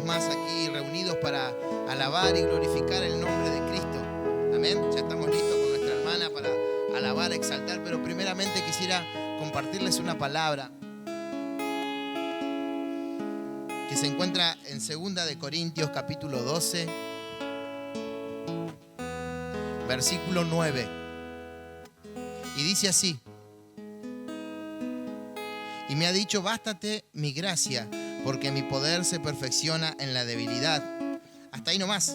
más aquí reunidos para alabar y glorificar el nombre de Cristo. Amén. Ya estamos listos con nuestra hermana para alabar, exaltar, pero primeramente quisiera compartirles una palabra que se encuentra en 2 de Corintios capítulo 12, versículo 9. Y dice así: y me ha dicho, bástate mi gracia, porque mi poder se perfecciona en la debilidad. Hasta ahí nomás.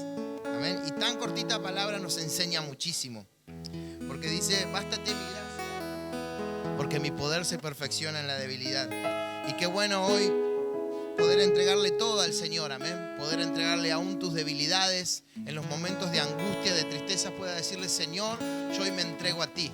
Amén. Y tan cortita palabra nos enseña muchísimo. Porque dice, bástate mi gracia, porque mi poder se perfecciona en la debilidad. Y qué bueno hoy poder entregarle todo al Señor, amén. Poder entregarle aún tus debilidades. En los momentos de angustia, de tristeza, pueda decirle, Señor, yo hoy me entrego a ti.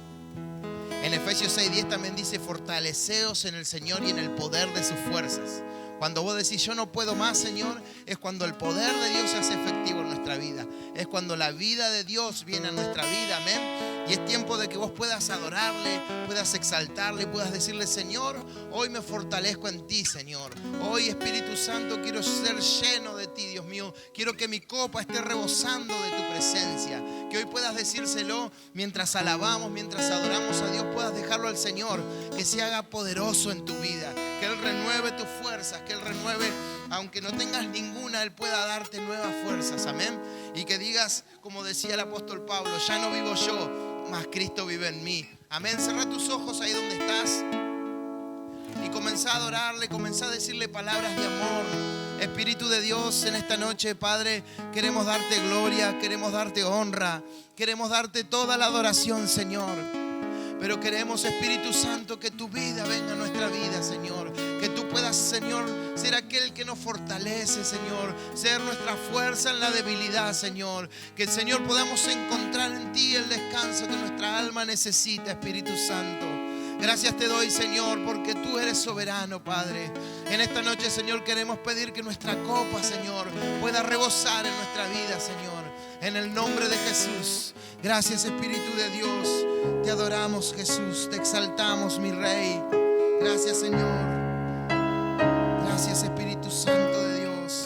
En Efesios 6:10 también dice, fortaleceos en el Señor y en el poder de sus fuerzas. Cuando vos decís, yo no puedo más, Señor, es cuando el poder de Dios se hace efectivo en nuestra vida. Es cuando la vida de Dios viene a nuestra vida, amén. Y es tiempo de que vos puedas adorarle, puedas exaltarle, puedas decirle, Señor, hoy me fortalezco en ti, Señor. Hoy, Espíritu Santo, quiero ser lleno de ti, Dios mío. Quiero que mi copa esté rebosando de tu presencia. Que hoy puedas decírselo mientras alabamos, mientras adoramos a Dios, puedas dejarlo al Señor. Que se haga poderoso en tu vida. Que Él renueve tus fuerzas, que Él renueve, aunque no tengas ninguna, Él pueda darte nuevas fuerzas, amén. Y que digas, como decía el apóstol Pablo, ya no vivo yo, mas Cristo vive en mí. Amén. Cerrá tus ojos ahí donde estás y comenzá a adorarle, comenzá a decirle palabras de amor. Espíritu de Dios, en esta noche, Padre, queremos darte gloria, queremos darte honra, queremos darte toda la adoración, Señor. Pero queremos, Espíritu Santo, que tu vida venga a nuestra vida, Señor. Que tú puedas, Señor, ser aquel que nos fortalece, Señor. Ser nuestra fuerza en la debilidad, Señor. Que, Señor, podamos encontrar en ti el descanso que nuestra alma necesita, Espíritu Santo. Gracias te doy, Señor, porque tú eres soberano, Padre. En esta noche, Señor, queremos pedir que nuestra copa, Señor, pueda rebosar en nuestra vida, Señor. En el nombre de Jesús. Gracias, Espíritu de Dios. Te adoramos, Jesús. Te exaltamos, mi Rey. Gracias, Señor. Gracias, Espíritu Santo de Dios.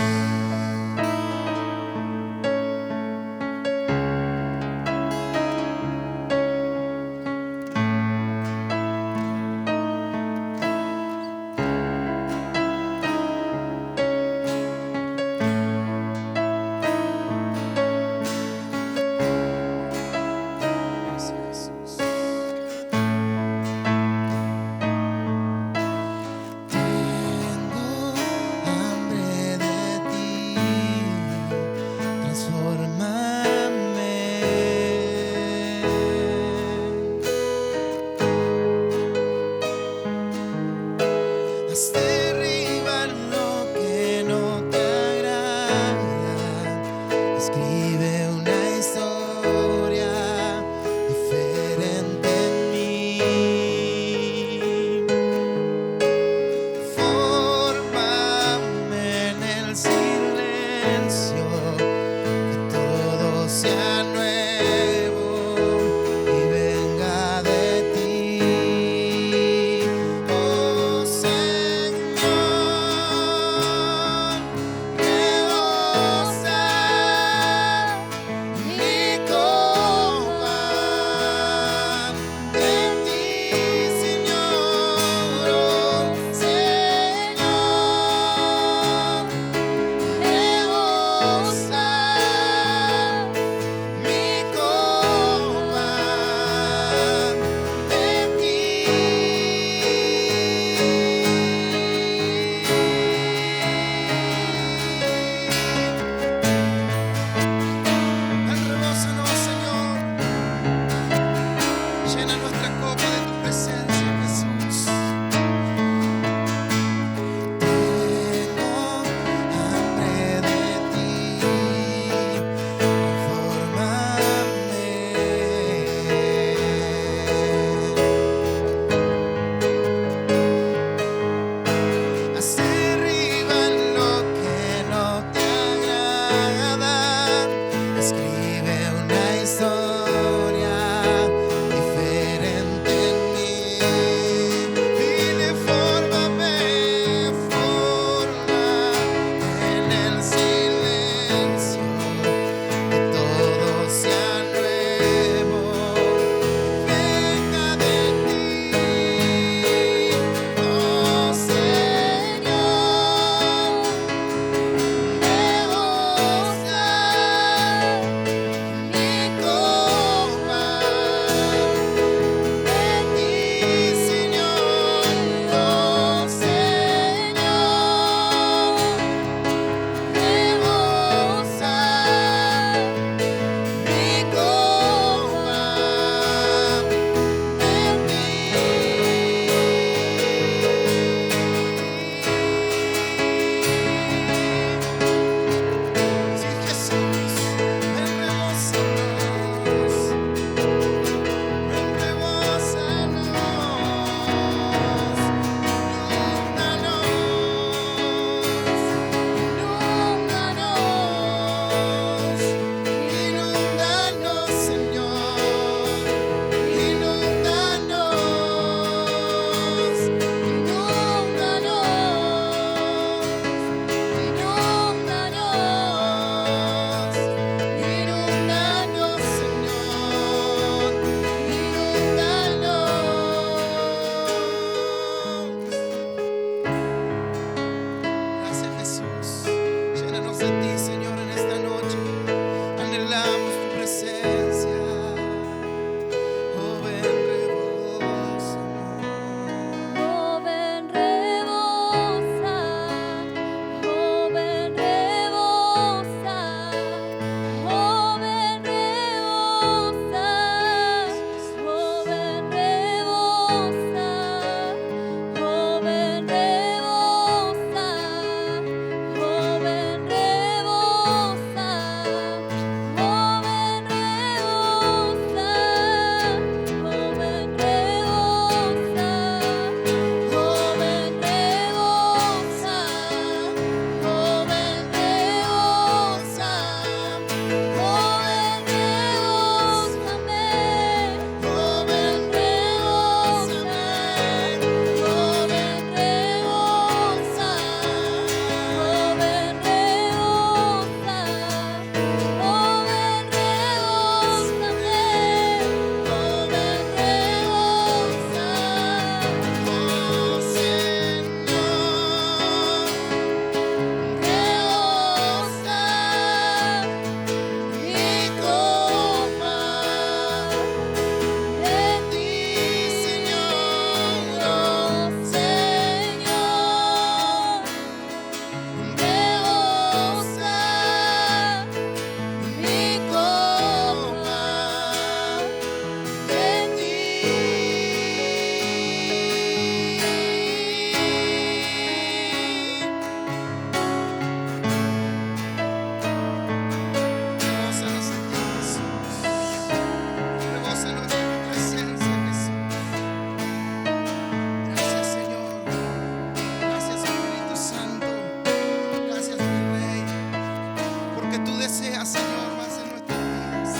tú deseas, Señor, va a ser nuestros días.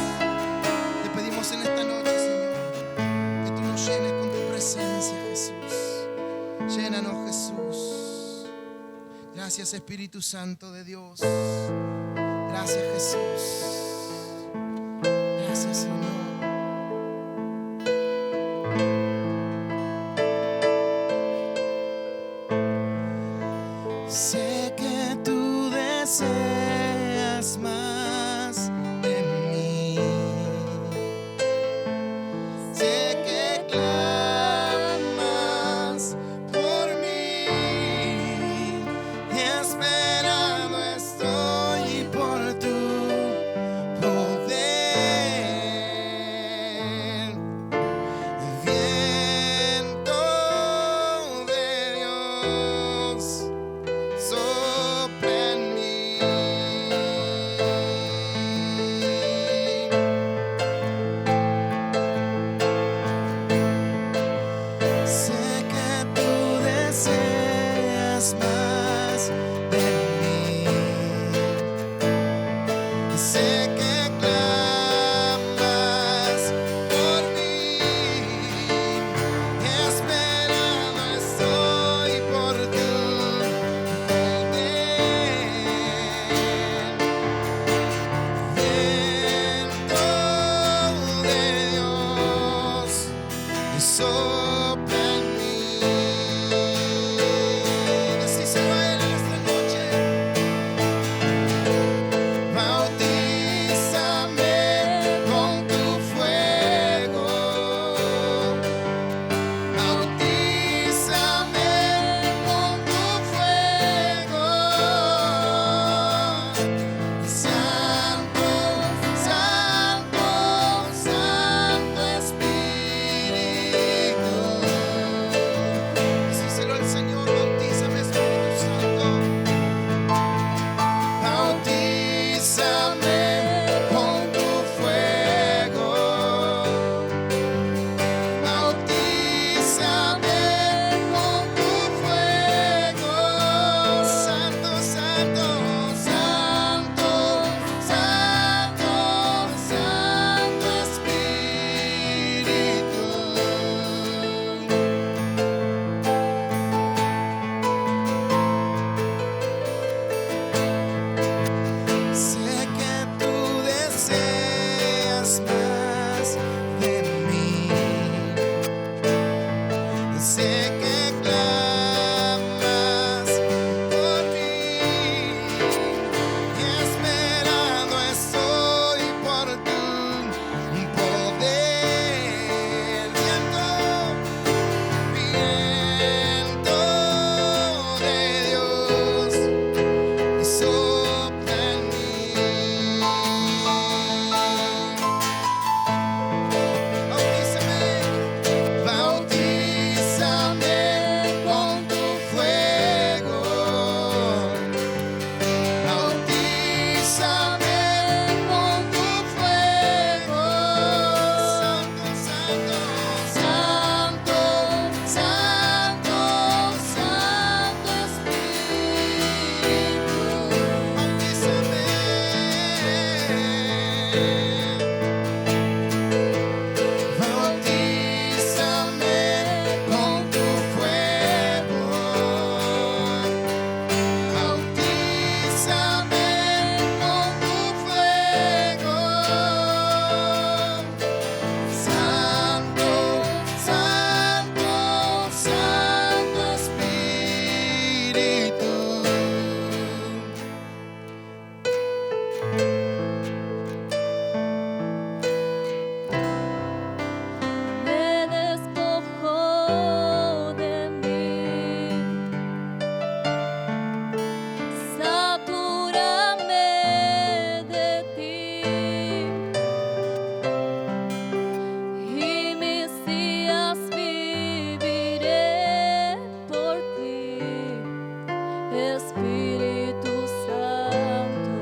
Te pedimos en esta noche, Señor, que tú nos llenes con tu presencia, Jesús. Llénanos, Jesús. Gracias, Espíritu Santo de Dios. Gracias, Jesús. Gracias, Señor. Sé que tú deseas más de mí. Sé que clamas por mí y esperando estoy por tu poder. Viento de Dios, sopla en mí. Sé que tú deseas más de mí. Sé que clamas por mí y esperando estoy por tu poder. Viento de Dios, sopla en mí. Decíselo a Él en esta noche. Bautízame con tu fuego. Bautízame con tu fuego. Santo, Santo, Santo Espíritu. Decíselo al Señor, bautízame, Espíritu Santo. Bautízame con tu fuego. Bautízame con tu fuego. Santo, Santo, Santo, Santo, Santo Espíritu. Sé que tú deseas más de mí. Sé que clamas por mí y esperando estoy por tu poder. Viento de Dios, sopla en mí. Bautízame, bautízame con tu fuego. Bautízame con tu fuego. Santo, Santo, Santo, Santo, Santo Espíritu. Bautízame. Bautízame con tu fuego. Bautízame con tu fuego. Santo, Santo, Santo Espíritu. Me despojo de mí, satúrame de ti, y mis días viviré por ti, Espíritu Santo.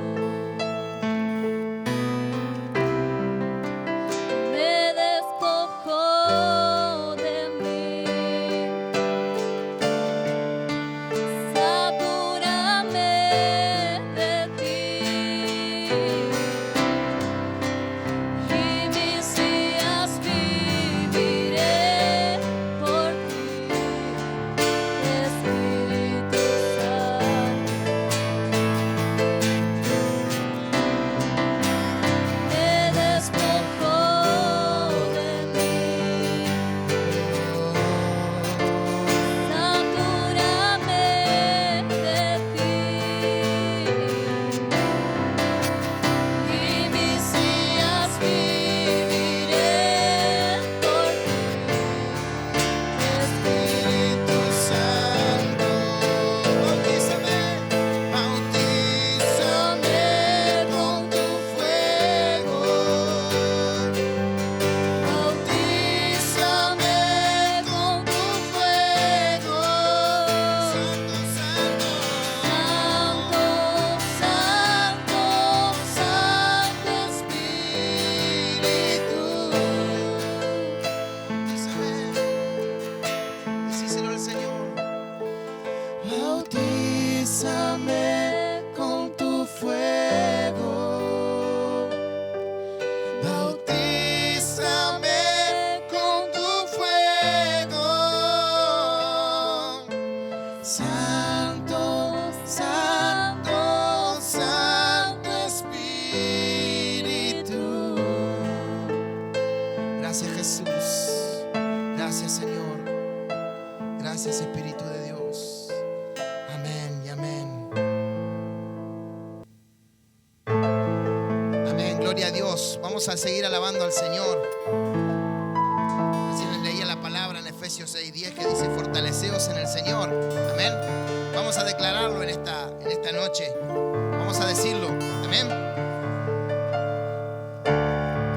Gracias, Espíritu de Dios. Amén y amén. Amén, gloria a Dios. Vamos a seguir alabando al Señor. Así les leía la palabra en Efesios 6:10 que dice: fortaleceos en el Señor. Amén. Vamos a declararlo en esta noche. Vamos a decirlo. Amén.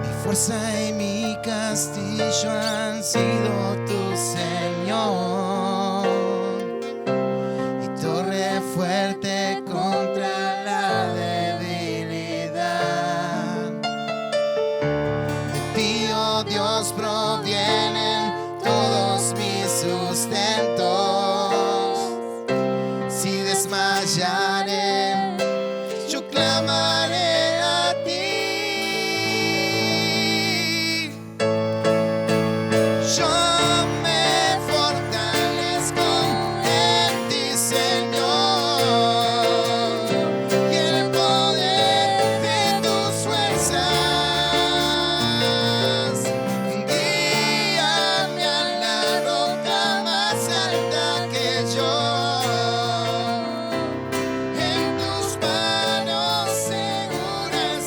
Mi fuerza y mi castillo han sido tu Señor, y torre fuerte contra la debilidad. De ti, oh Dios, provienen todos mis sustentos. Si desmayaré, yo clamaré a ti. Yo me fortalezco en ti, Señor, y el poder de tus fuerzas. Guíame a la roca más alta que yo. En tus manos seguras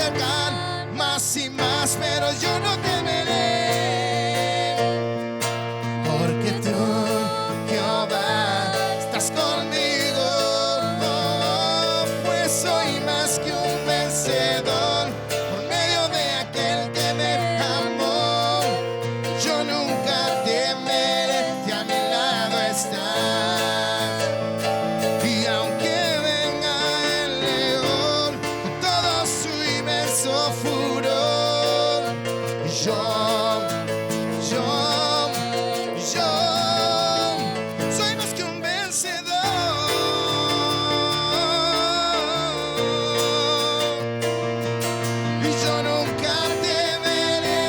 atacan más y más, pero yo no temeré, porque tú, Jehová, estás conmigo. Oh, pues soy más que un vencedor por medio de aquel que me amó. Yo nunca temeré, que a mi lado estás. Y aunque venga el león con todo su inmenso furor, yo soy más que un vencedor. Y yo nunca temeré,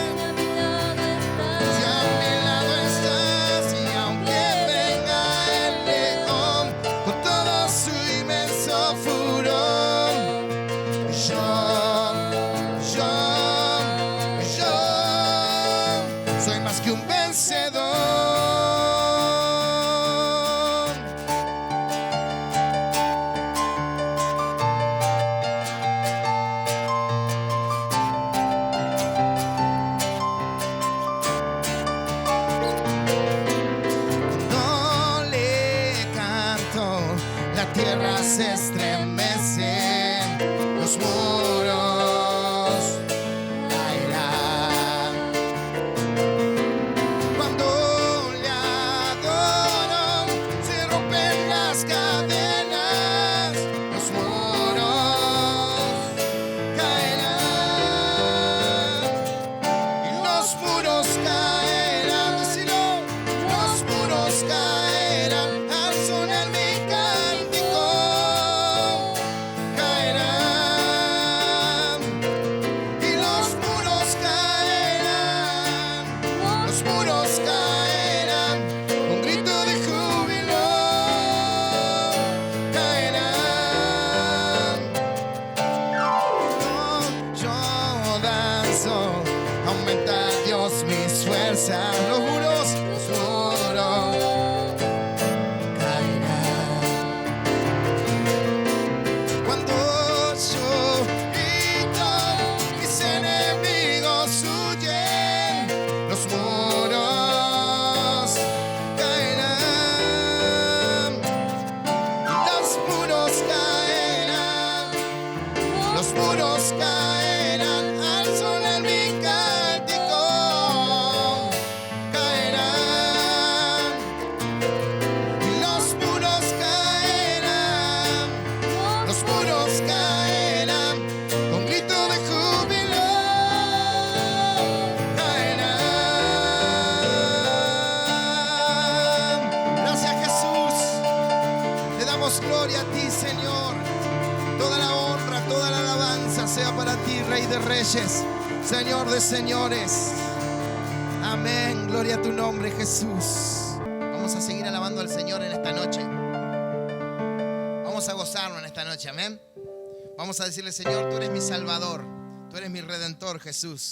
si a mi lado estás. Y aunque venga el león con todo su inmenso furor, yo soy más que un vencedor. Cuando le canto, la tierra se estremece, los muros caerán. Cuando le adoro, se rompen las cadenas, los muros caerán. Y los muros caerán, decilo, los muros caerán al sonar mi cántico, caerán. Y los muros caerán, los muros caerán con grito de júbilo, caerán. Yo danzo, aumenta Dios mis fuerzas, los muros caerán. Cuando yo grito, mis enemigos huyen, los muros caerán. Y los muros caerán, los muros caerán al sonar mi cántico, caerán. Y los muros caerán, los muros caerán con grito de júbilo, caerán. Gracias, Jesús. Te damos gloria a ti, Señor. Toda la honra, toda la alabanza sea para ti, Rey de Reyes, Señor de señores. Amén. Gloria a tu nombre, Jesús. Vamos a seguir alabando al Señor en esta noche. Vamos a gozarnos en esta noche. Amén. Vamos a decirle, Señor, tú eres mi Salvador, tú eres mi Redentor, Jesús.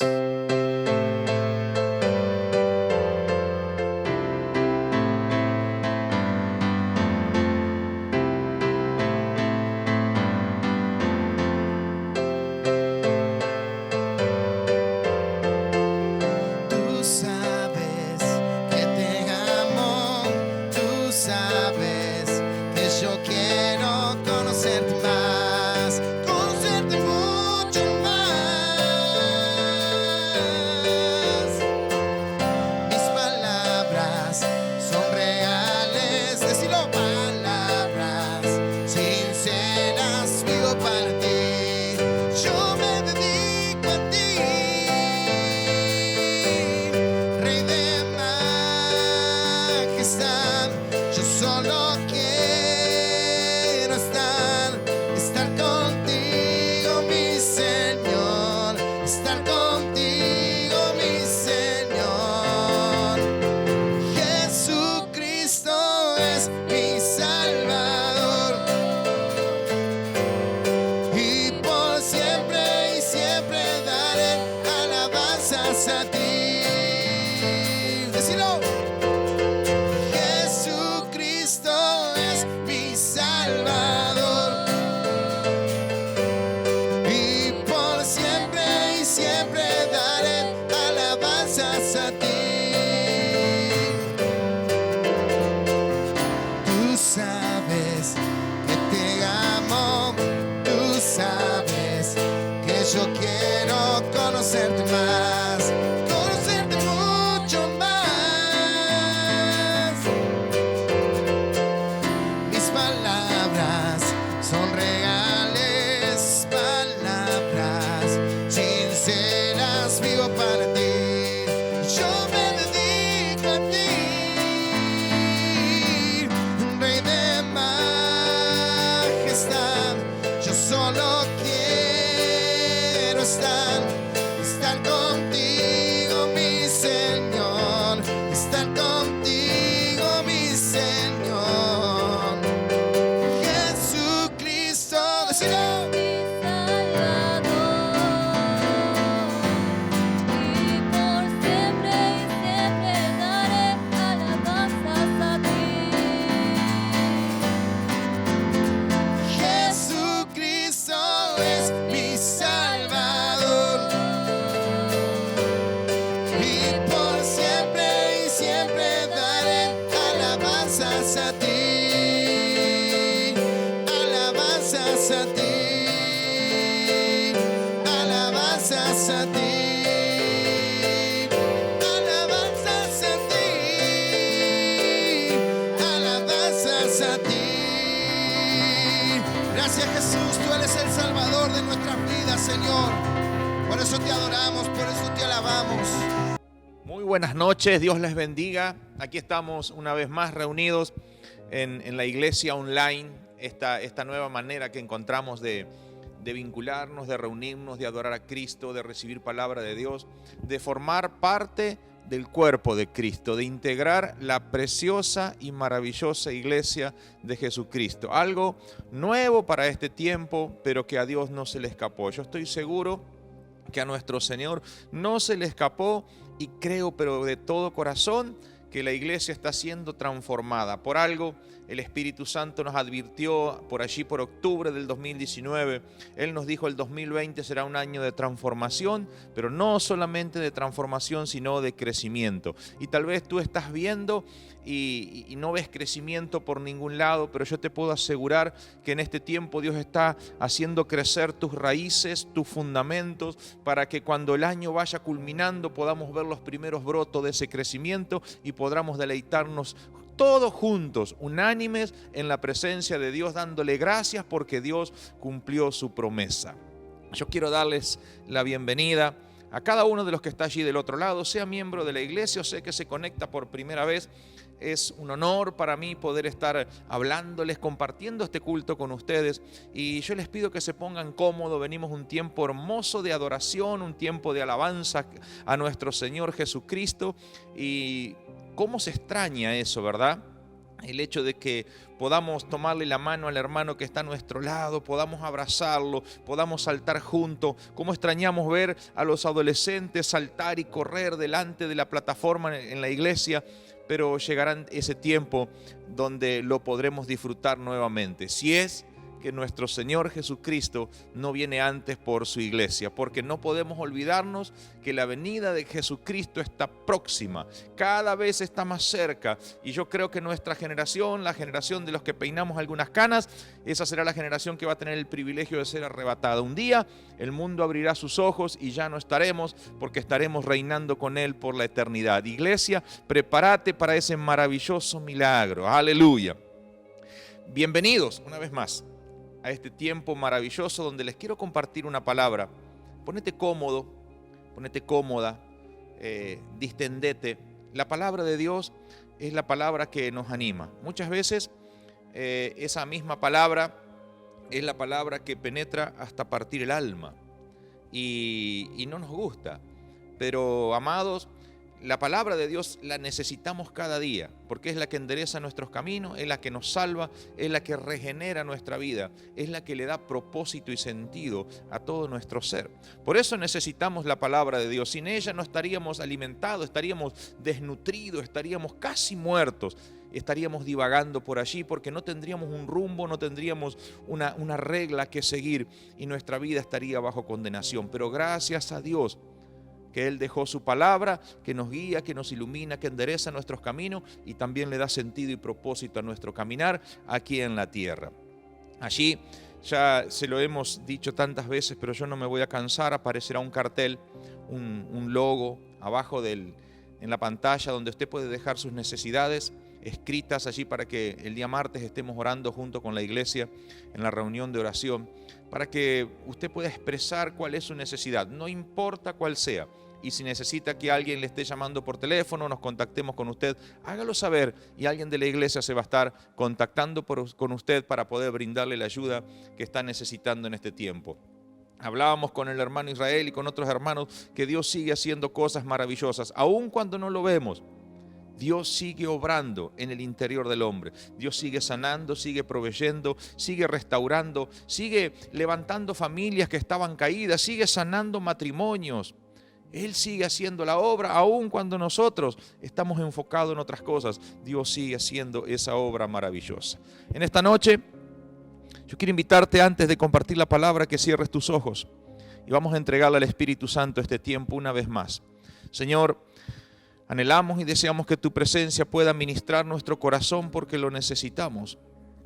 Tú sabes que te amo, tú sabes que yo quiero conocerte más, conocerte mucho más. Mis palabras son reales, decilo, palabras sinceras vivo para ti. Yo me dedico a ti, Rey de majestad. Yo solo quiero estar contigo, mi Señor, estar contigo, mi Señor. Jesucristo es mi Salvador, y por siempre y siempre daré alabanzas a ti. Decilo. Jesucristo es mi Salvador, y por siempre quiero conocerte más, conocerte mucho más. Mis palabras son reales, palabras sinceras, vivo para ti. Yo me dedico a ti, Rey de majestad. Yo solo quiero estar contigo, mi Señor, estar contigo, mi Señor. Jesucristo, decilo. Mi Salvador, y por siempre daré alabanzas a ti. Jesucristo es mi Salvador, y por siempre daré alabanzas a ti, alabanzas a ti, alabanzas a ti, alabanzas a ti, alabanzas a ti. Gracias, Jesús, tú eres el Salvador de nuestras vidas, Señor. Por eso te adoramos, por eso te alabamos. Muy buenas noches, Dios les bendiga. Aquí estamos una vez más reunidos en la iglesia online, esta nueva manera que encontramos de vincularnos, de reunirnos, de adorar a Cristo, de recibir palabra de Dios, de formar parte del cuerpo de Cristo, de integrar la preciosa y maravillosa iglesia de Jesucristo. Algo nuevo para este tiempo, pero que a Dios no se le escapó. Yo estoy seguro que a nuestro Señor no se le escapó, y creo, pero de todo corazón, que la iglesia está siendo transformada. Por algo el Espíritu Santo nos advirtió por allí por octubre del 2019. Él nos dijo: el 2020 será un año de transformación, pero no solamente de transformación, sino de crecimiento. Y tal vez tú estás viendo y no ves crecimiento por ningún lado, pero yo te puedo asegurar que en este tiempo Dios está haciendo crecer tus raíces, tus fundamentos, para que cuando el año vaya culminando podamos ver los primeros brotos de ese crecimiento y podamos deleitarnos todos juntos, unánimes en la presencia de Dios, dándole gracias porque Dios cumplió su promesa. Yo quiero darles la bienvenida a cada uno de los que está allí del otro lado, sea miembro de la iglesia o sea que se conecta por primera vez. Es un honor para mí poder estar hablándoles, compartiendo este culto con ustedes, y yo les pido que se pongan cómodos. Venimos un tiempo hermoso de adoración, un tiempo de alabanza a nuestro Señor Jesucristo, y cómo se extraña eso, ¿verdad? El hecho de que podamos tomarle la mano al hermano que está a nuestro lado, podamos abrazarlo, podamos saltar juntos. Cómo extrañamos ver a los adolescentes saltar y correr delante de la plataforma en la iglesia, pero llegará ese tiempo donde lo podremos disfrutar nuevamente, si es que nuestro Señor Jesucristo no viene antes por su iglesia, porque no podemos olvidarnos que la venida de Jesucristo está próxima, cada vez está más cerca, y yo creo que nuestra generación, la generación de los que peinamos algunas canas, esa será la generación que va a tener el privilegio de ser arrebatada. Un día el mundo abrirá sus ojos y ya no estaremos, porque estaremos reinando con Él por la eternidad. Iglesia, prepárate para ese maravilloso milagro. Aleluya. Bienvenidos una vez más a este tiempo maravilloso donde les quiero compartir una palabra. Ponete cómodo, ponete cómoda, distendete. La palabra de Dios es la palabra que nos anima. Muchas veces esa misma palabra es la palabra que penetra hasta partir el alma y no nos gusta. Pero, amados, la palabra de Dios la necesitamos cada día, porque es la que endereza nuestros caminos, es la que nos salva, es la que regenera nuestra vida, es la que le da propósito y sentido a todo nuestro ser. Por eso necesitamos la palabra de Dios. Sin ella no estaríamos alimentados, estaríamos desnutridos, estaríamos casi muertos, estaríamos divagando por allí, porque no tendríamos un rumbo, no tendríamos una regla que seguir, y nuestra vida estaría bajo condenación. Pero gracias a Dios que Él dejó su palabra, que nos guía, que nos ilumina, que endereza nuestros caminos y también le da sentido y propósito a nuestro caminar aquí en la tierra. Allí, ya se lo hemos dicho tantas veces, pero yo no me voy a cansar, aparecerá un cartel, un logo abajo en la pantalla donde usted puede dejar sus necesidades escritas allí para que el día martes estemos orando junto con la iglesia en la reunión de oración, para que usted pueda expresar cuál es su necesidad, no importa cuál sea. Y si necesita que alguien le esté llamando por teléfono, nos contactemos con usted, hágalo saber y alguien de la iglesia se va a estar contactando con usted para poder brindarle la ayuda que está necesitando en este tiempo. Hablábamos con el hermano Israel y con otros hermanos que Dios sigue haciendo cosas maravillosas, aun cuando no lo vemos. Dios sigue obrando en el interior del hombre. Dios sigue sanando, sigue proveyendo, sigue restaurando, sigue levantando familias que estaban caídas, sigue sanando matrimonios. Él sigue haciendo la obra, aun cuando nosotros estamos enfocados en otras cosas. Dios sigue haciendo esa obra maravillosa. En esta noche, yo quiero invitarte, antes de compartir la palabra, que cierres tus ojos y vamos a entregarle al Espíritu Santo este tiempo una vez más. Señor, anhelamos y deseamos que tu presencia pueda ministrar nuestro corazón porque lo necesitamos.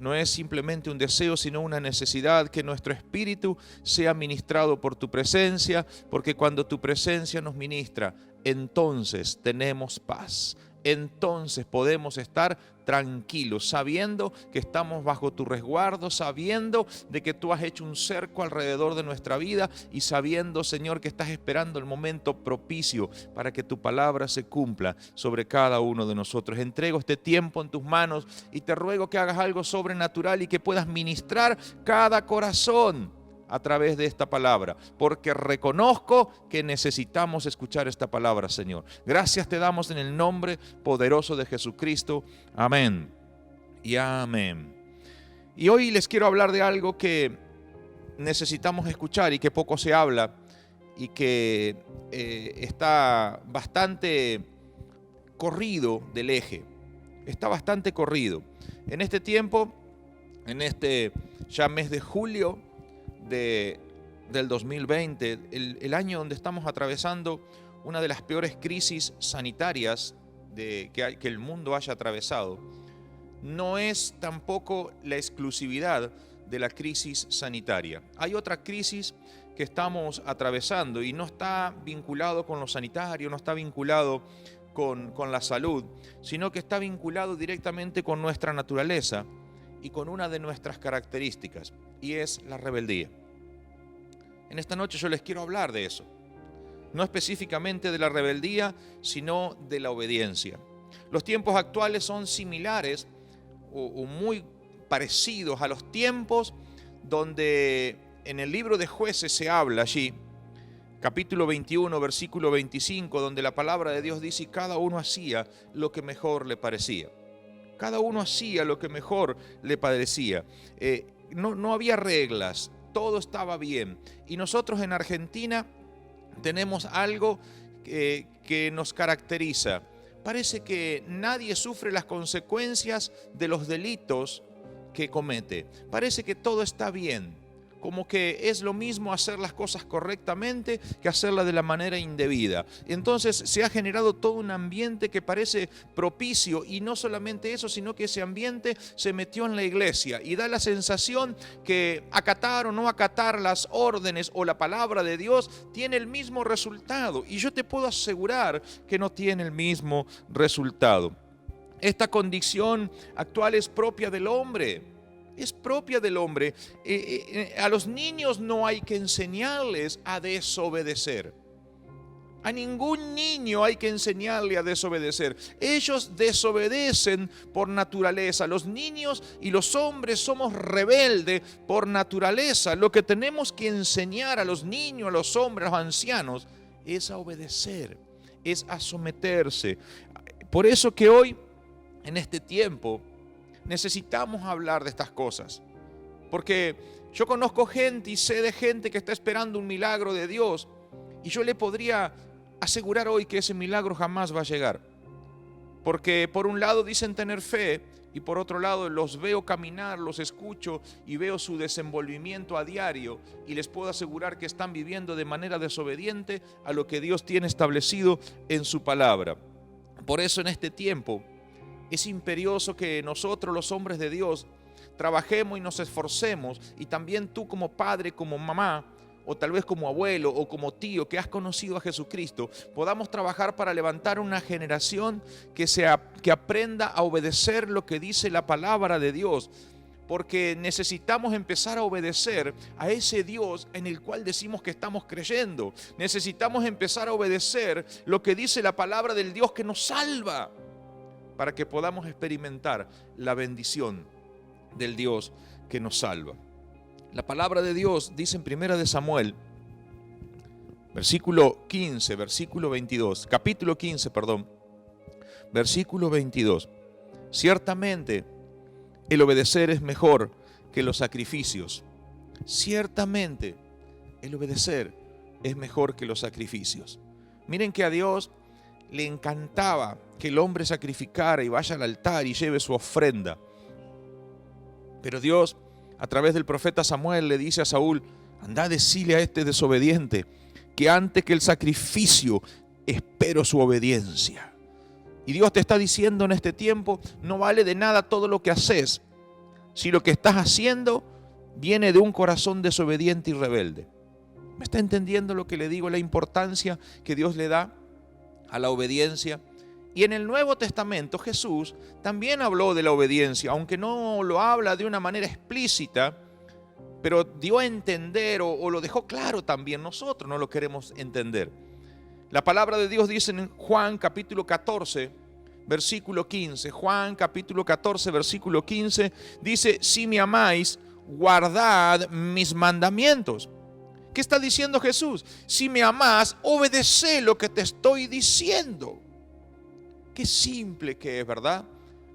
No es simplemente un deseo, sino una necesidad, que nuestro espíritu sea ministrado por tu presencia, porque cuando tu presencia nos ministra, entonces tenemos paz. Entonces podemos estar tranquilos, sabiendo que estamos bajo tu resguardo, sabiendo de que tú has hecho un cerco alrededor de nuestra vida y sabiendo, Señor, que estás esperando el momento propicio para que tu palabra se cumpla sobre cada uno de nosotros. Entrego este tiempo en tus manos y te ruego que hagas algo sobrenatural y que puedas ministrar cada corazón a través de esta palabra, porque reconozco que necesitamos escuchar esta palabra, Señor. Gracias te damos en el nombre poderoso de Jesucristo. Amén y amén. Y hoy les quiero hablar de algo que necesitamos escuchar y que poco se habla y que está bastante corrido del eje. Está bastante corrido. En este tiempo, en este ya mes de julio del 2020, el año donde estamos atravesando una de las peores crisis sanitarias que el mundo haya atravesado, no es tampoco la exclusividad de la crisis sanitaria. Hay otra crisis que estamos atravesando y no está vinculado con lo sanitario, no está vinculado con la salud, sino que está vinculado directamente con nuestra naturaleza y con una de nuestras características, y es la rebeldía. En esta noche yo les quiero hablar de eso. No específicamente de la rebeldía, sino de la obediencia. Los tiempos actuales son similares o muy parecidos a los tiempos donde en el libro de Jueces se habla allí, capítulo 21, versículo 25, donde la palabra de Dios dice: y cada uno hacía lo que mejor le parecía. Cada uno hacía lo que mejor le parecía. No había reglas, todo estaba bien. Y nosotros en Argentina tenemos algo que nos caracteriza. Parece que nadie sufre las consecuencias de los delitos que comete. Parece que todo está bien. Como que es lo mismo hacer las cosas correctamente que hacerlas de la manera indebida. Entonces se ha generado todo un ambiente que parece propicio, y no solamente eso, sino que ese ambiente se metió en la iglesia y da la sensación que acatar o no acatar las órdenes o la palabra de Dios tiene el mismo resultado, y yo te puedo asegurar que no tiene el mismo resultado. Esta condición actual es propia del hombre. Es propia del hombre. A los niños no hay que enseñarles a desobedecer. A ningún niño hay que enseñarle a desobedecer. Ellos desobedecen por naturaleza. Los niños y los hombres somos rebeldes por naturaleza. Lo que tenemos que enseñar a los niños, a los hombres, a los ancianos, es a obedecer, es a someterse. Por eso que hoy, en este tiempo, necesitamos hablar de estas cosas, porque yo conozco gente y sé de gente que está esperando un milagro de Dios, y yo le podría asegurar hoy que ese milagro jamás va a llegar, porque por un lado dicen tener fe y por otro lado los veo caminar, los escucho y veo su desenvolvimiento a diario, y les puedo asegurar que están viviendo de manera desobediente a lo que Dios tiene establecido en su palabra. Por eso en este tiempo es imperioso que nosotros, los hombres de Dios, trabajemos y nos esforcemos, y también tú como padre, como mamá, o tal vez como abuelo o como tío que has conocido a Jesucristo, podamos trabajar para levantar una generación que aprenda a obedecer lo que dice la palabra de Dios. Porque necesitamos empezar a obedecer a ese Dios en el cual decimos que estamos creyendo. Necesitamos empezar a obedecer lo que dice la palabra del Dios que nos salva, para que podamos experimentar la bendición del Dios que nos salva. La palabra de Dios dice en 1 Samuel, capítulo 15, versículo 22. Ciertamente, el obedecer es mejor que los sacrificios. Ciertamente, el obedecer es mejor que los sacrificios. Miren que a Dios le encantaba que el hombre sacrificara y vaya al altar y lleve su ofrenda. Pero Dios, a través del profeta Samuel, le dice a Saúl: anda, decile a este desobediente que antes que el sacrificio espero su obediencia. Y Dios te está diciendo en este tiempo: no vale de nada todo lo que haces si lo que estás haciendo viene de un corazón desobediente y rebelde. ¿Me está entendiendo lo que le digo? La importancia que Dios le da a la obediencia. Y en el Nuevo Testamento Jesús también habló de la obediencia, aunque no lo habla de una manera explícita, pero dio a entender o lo dejó claro también. Nosotros no lo queremos entender. La palabra de Dios dice en Juan capítulo 14, versículo 15. Juan capítulo 14, versículo 15 dice: si me amáis, guardad mis mandamientos. ¿Qué está diciendo Jesús? Si me amás, obedecé lo que te estoy diciendo. Qué simple que es, ¿verdad?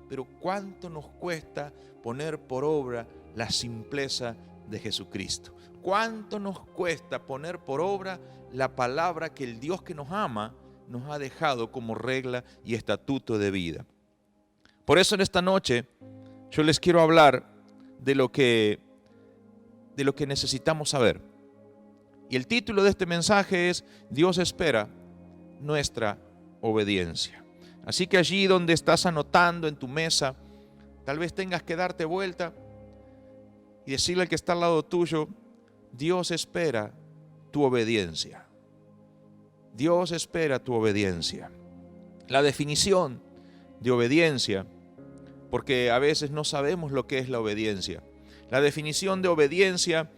Pero cuánto nos cuesta poner por obra la simpleza de Jesucristo. Cuánto nos cuesta poner por obra la palabra que el Dios que nos ama nos ha dejado como regla y estatuto de vida. Por eso en esta noche yo les quiero hablar de lo que necesitamos saber. Y el título de este mensaje es: Dios espera nuestra obediencia. Así que allí donde estás anotando en tu mesa, tal vez tengas que darte vuelta y decirle al que está al lado tuyo: Dios espera tu obediencia. Dios espera tu obediencia. La definición de obediencia, porque a veces no sabemos lo que es la obediencia. La definición de obediencia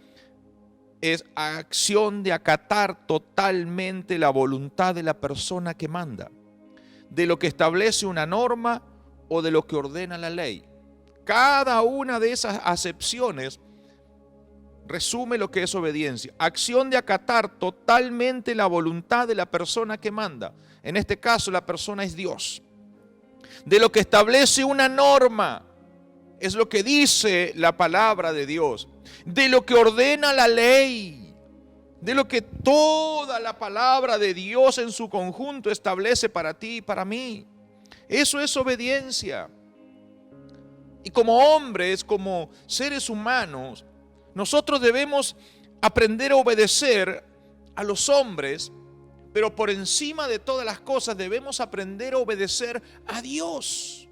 es acción de acatar totalmente la voluntad de la persona que manda, de lo que establece una norma o de lo que ordena la ley. Cada una de esas acepciones resume lo que es obediencia. Acción de acatar totalmente la voluntad de la persona que manda. En este caso, la persona es Dios. De lo que establece una norma, es lo que dice la palabra de Dios. De lo que ordena la ley. De lo que toda la palabra de Dios en su conjunto establece para ti y para mí. Eso es obediencia. Y como hombres, como seres humanos, nosotros debemos aprender a obedecer a los hombres, pero por encima de todas las cosas debemos aprender a obedecer a Dios.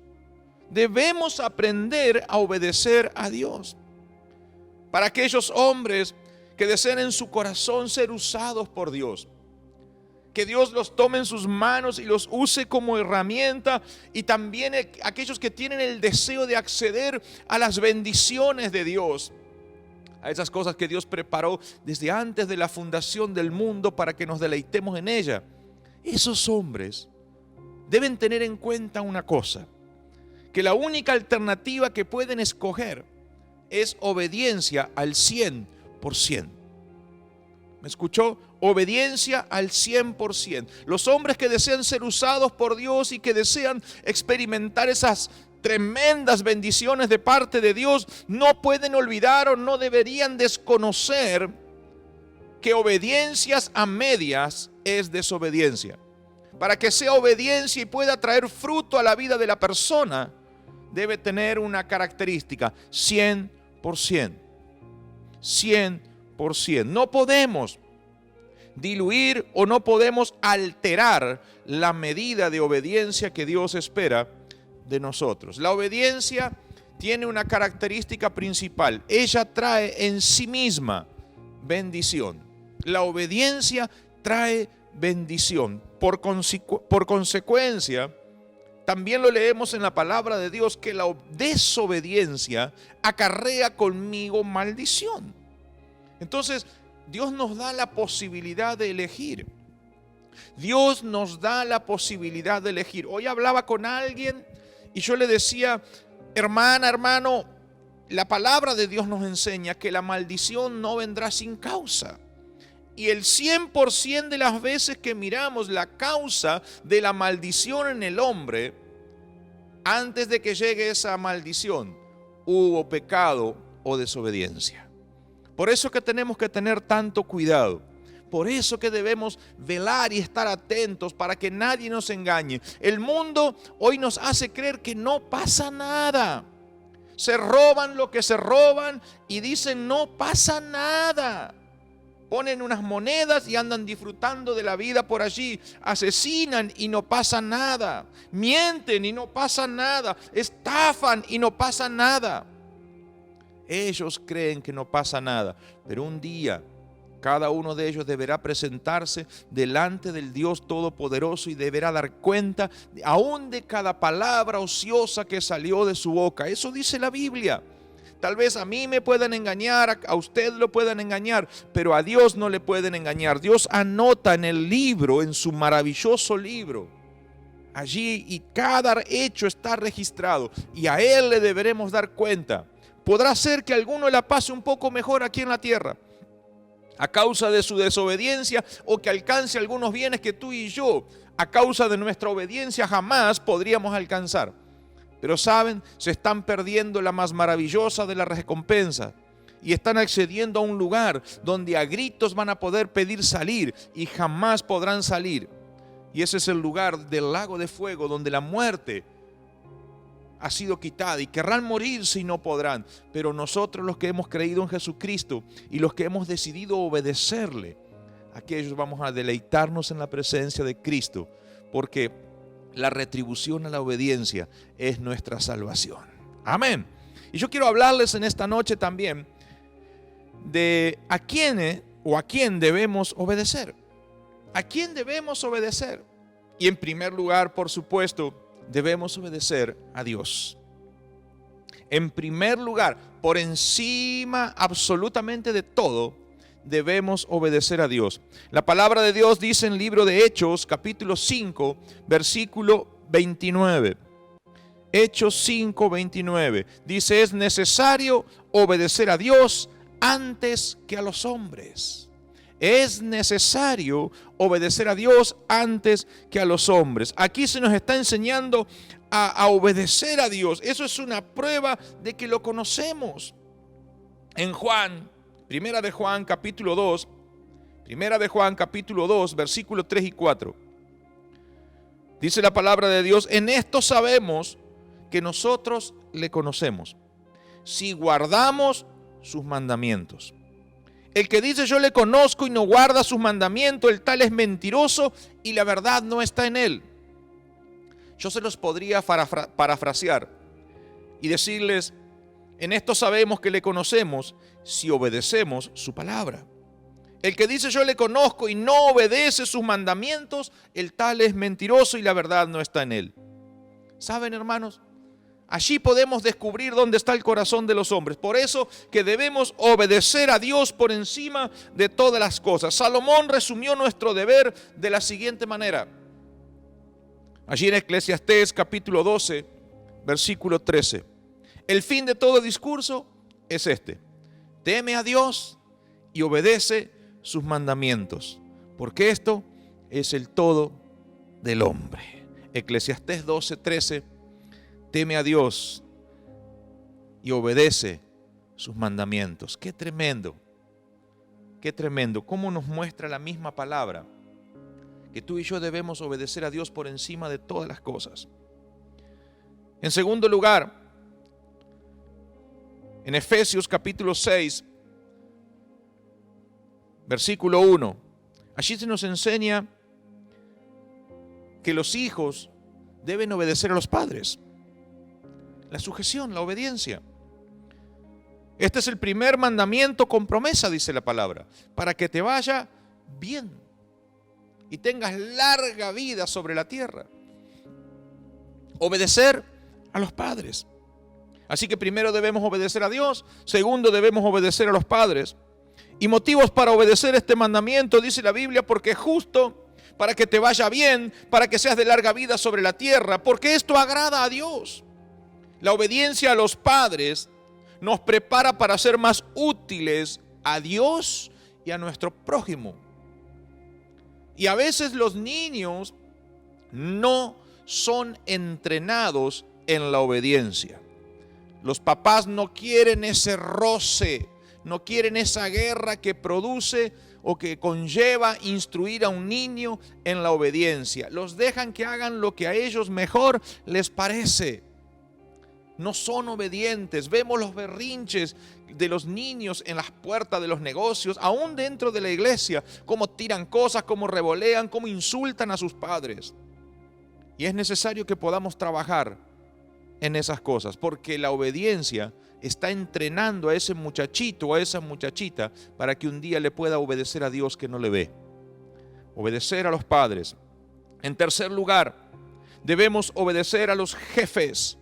Debemos aprender a obedecer a Dios. Para aquellos hombres que desean en su corazón ser usados por Dios, que Dios los tome en sus manos y los use como herramienta, y también aquellos que tienen el deseo de acceder a las bendiciones de Dios, a esas cosas que Dios preparó desde antes de la fundación del mundo para que nos deleitemos en ella. Esos hombres deben tener en cuenta una cosa: que la única alternativa que pueden escoger es obediencia al 100%. ¿Me escuchó? Obediencia al 100%. Los hombres que desean ser usados por Dios y que desean experimentar esas tremendas bendiciones de parte de Dios, no pueden olvidar o no deberían desconocer que obediencias a medias es desobediencia. Para que sea obediencia y pueda traer fruto a la vida de la persona, debe tener una característica: 100%. 100%. No podemos diluir o no podemos alterar la medida de obediencia que Dios espera de nosotros. La obediencia tiene una característica principal. Ella trae en sí misma bendición. La obediencia trae bendición. Por consecuencia, también lo leemos en la palabra de Dios que la desobediencia acarrea conmigo maldición. Entonces, Dios nos da la posibilidad de elegir. Dios nos da la posibilidad de elegir. Hoy hablaba con alguien y yo le decía, hermana, hermano, la palabra de Dios nos enseña que la maldición no vendrá sin causa. Y el 100% de las veces que miramos la causa de la maldición en el hombre, antes de que llegue esa maldición, hubo pecado o desobediencia. Por eso que tenemos que tener tanto cuidado. Por eso que debemos velar y estar atentos para que nadie nos engañe. El mundo hoy nos hace creer que no pasa nada. Se roban lo que se roban y dicen no pasa nada. Ponen unas monedas y andan disfrutando de la vida por allí. Asesinan y no pasa nada. Mienten y no pasa nada. Estafan y no pasa nada. Ellos creen que no pasa nada. Pero un día cada uno de ellos deberá presentarse delante del Dios Todopoderoso y deberá dar cuenta aún de cada palabra ociosa que salió de su boca. Eso dice la Biblia. Tal vez a mí me puedan engañar, a usted lo puedan engañar, pero a Dios no le pueden engañar. Dios anota en el libro, en su maravilloso libro, allí, y cada hecho está registrado y a Él le deberemos dar cuenta. Podrá ser que a alguno la pase un poco mejor aquí en la tierra a causa de su desobediencia, o que alcance algunos bienes que tú y yo, a causa de nuestra obediencia, jamás podríamos alcanzar. Pero saben, se están perdiendo la más maravillosa de las recompensas y están accediendo a un lugar donde a gritos van a poder pedir salir y jamás podrán salir. Y ese es el lugar del lago de fuego, donde la muerte ha sido quitada y querrán morirse y no podrán. Pero nosotros, los que hemos creído en Jesucristo y los que hemos decidido obedecerle, aquellos vamos a deleitarnos en la presencia de Cristo, porque la retribución a la obediencia es nuestra salvación. Amén. Y yo quiero hablarles en esta noche también de a quién debemos obedecer. ¿A quién debemos obedecer? Y en primer lugar, por supuesto, debemos obedecer a Dios. En primer lugar, por encima absolutamente de todo, debemos obedecer a Dios. La palabra de Dios dice en el libro de Hechos, capítulo 5, versículo 29. Hechos 5, 29. Dice, es necesario obedecer a Dios antes que a los hombres. Es necesario obedecer a Dios antes que a los hombres. Aquí se nos está enseñando a obedecer a Dios. Eso es una prueba de que lo conocemos. En Primera de Juan capítulo 2, versículos 3 y 4. Dice la palabra de Dios, en esto sabemos que nosotros le conocemos, si guardamos sus mandamientos. El que dice yo le conozco y no guarda sus mandamientos, el tal es mentiroso y la verdad no está en él. Yo se los podría parafrasear y decirles, en esto sabemos que le conocemos si obedecemos su palabra. El que dice yo le conozco y no obedece sus mandamientos, el tal es mentiroso y la verdad no está en él. ¿Saben, hermanos? Allí podemos descubrir dónde está el corazón de los hombres. Por eso que debemos obedecer a Dios por encima de todas las cosas. Salomón resumió nuestro deber de la siguiente manera. Allí en Eclesiastés capítulo 12, versículo 13. El fin de todo discurso es este: teme a Dios y obedece sus mandamientos, porque esto es el todo del hombre. Eclesiastés 12, 13. Teme a Dios y obedece sus mandamientos. Qué tremendo, qué tremendo. Cómo nos muestra la misma palabra que tú y yo debemos obedecer a Dios por encima de todas las cosas. En segundo lugar, en Efesios capítulo 6, versículo 1, allí se nos enseña que los hijos deben obedecer a los padres. La sujeción, la obediencia. Este es el primer mandamiento con promesa, dice la palabra, para que te vaya bien y tengas larga vida sobre la tierra. Obedecer a los padres. Así que primero debemos obedecer a Dios, segundo debemos obedecer a los padres. Y motivos para obedecer este mandamiento, dice la Biblia, porque es justo, para que te vaya bien, para que seas de larga vida sobre la tierra, porque esto agrada a Dios. La obediencia a los padres nos prepara para ser más útiles a Dios y a nuestro prójimo. Y a veces los niños no son entrenados en la obediencia. Los papás no quieren ese roce, no quieren esa guerra que produce o que conlleva instruir a un niño en la obediencia. Los dejan que hagan lo que a ellos mejor les parece. No son obedientes. Vemos los berrinches de los niños en las puertas de los negocios, aún dentro de la iglesia, cómo tiran cosas, cómo revolean, cómo insultan a sus padres. Y es necesario que podamos trabajar en esas cosas, porque la obediencia está entrenando a ese muchachito o a esa muchachita para que un día le pueda obedecer a Dios que no le ve. Obedecer a los padres. En tercer lugar, debemos obedecer a los jefes.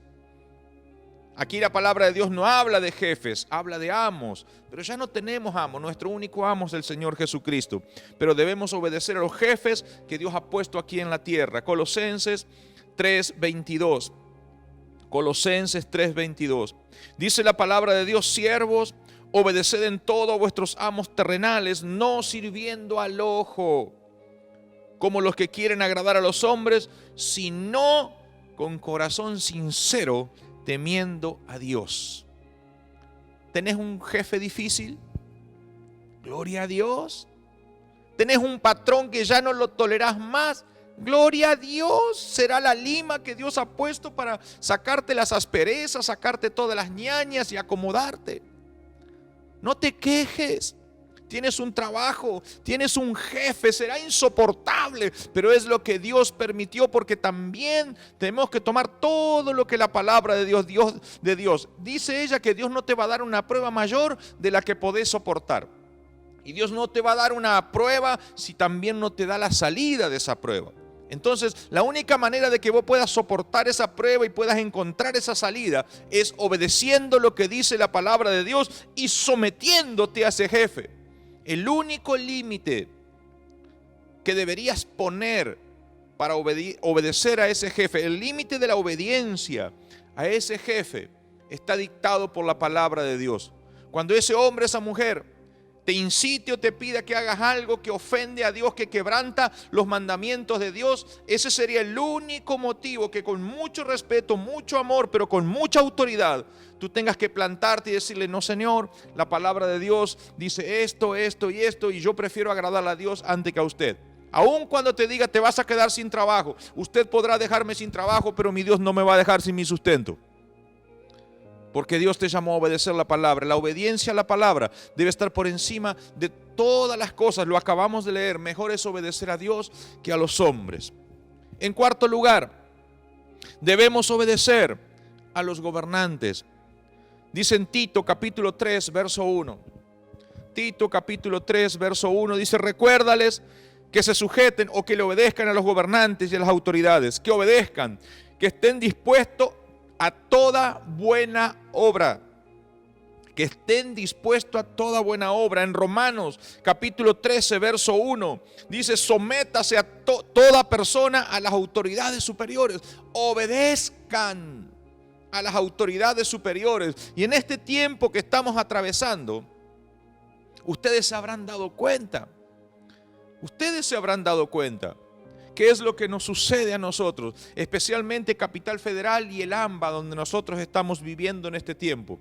Aquí la palabra de Dios no habla de jefes, habla de amos, pero ya no tenemos amos, nuestro único amo es el Señor Jesucristo, pero debemos obedecer a los jefes que Dios ha puesto aquí en la tierra. Colosenses 3:22. Colosenses 3:22. Dice la palabra de Dios: siervos, obedeced en todo a vuestros amos terrenales, no sirviendo al ojo, como los que quieren agradar a los hombres, sino con corazón sincero, temiendo a Dios. ¿Tenés un jefe difícil? Gloria a Dios. ¿Tenés un patrón que ya no lo tolerás más? Gloria a Dios. Será la lima que Dios ha puesto para sacarte las asperezas, sacarte todas las ñañas y acomodarte. No te quejes. Tienes un trabajo, tienes un jefe, será insoportable, pero es lo que Dios permitió, porque también tenemos que tomar todo lo que la palabra de Dios. Dice ella que Dios no te va a dar una prueba mayor de la que podés soportar. Y Dios no te va a dar una prueba si también no te da la salida de esa prueba. Entonces, la única manera de que vos puedas soportar esa prueba y puedas encontrar esa salida es obedeciendo lo que dice la palabra de Dios y sometiéndote a ese jefe. El único límite que deberías poner para obedecer a ese jefe, el límite de la obediencia a ese jefe, está dictado por la palabra de Dios. Cuando ese hombre, esa mujer, te incite o te pida que hagas algo que ofende a Dios, que quebranta los mandamientos de Dios, ese sería el único motivo que con mucho respeto, mucho amor, pero con mucha autoridad, tú tengas que plantarte y decirle: no, Señor, la palabra de Dios dice esto, esto y esto, y yo prefiero agradar a Dios antes que a usted. Aun cuando te diga: te vas a quedar sin trabajo, usted podrá dejarme sin trabajo, pero mi Dios no me va a dejar sin mi sustento. Porque Dios te llamó a obedecer la palabra. La obediencia a la palabra debe estar por encima de todas las cosas. Lo acabamos de leer. Mejor es obedecer a Dios que a los hombres. En cuarto lugar, debemos obedecer a los gobernantes. Dice en Tito capítulo 3, verso 1. Tito capítulo 3, verso 1 dice: recuérdales que se sujeten o que le obedezcan a los gobernantes y a las autoridades. Que obedezcan, que estén dispuestos a toda buena obra. Que estén dispuestos a toda buena obra. En Romanos capítulo 13, verso 1 dice: sométase a toda persona a las autoridades superiores. Obedezcan a las autoridades superiores. Y en este tiempo que estamos atravesando, ustedes se habrán dado cuenta. Ustedes se habrán dado cuenta qué es lo que nos sucede a nosotros, especialmente Capital Federal y el AMBA, donde nosotros estamos viviendo en este tiempo.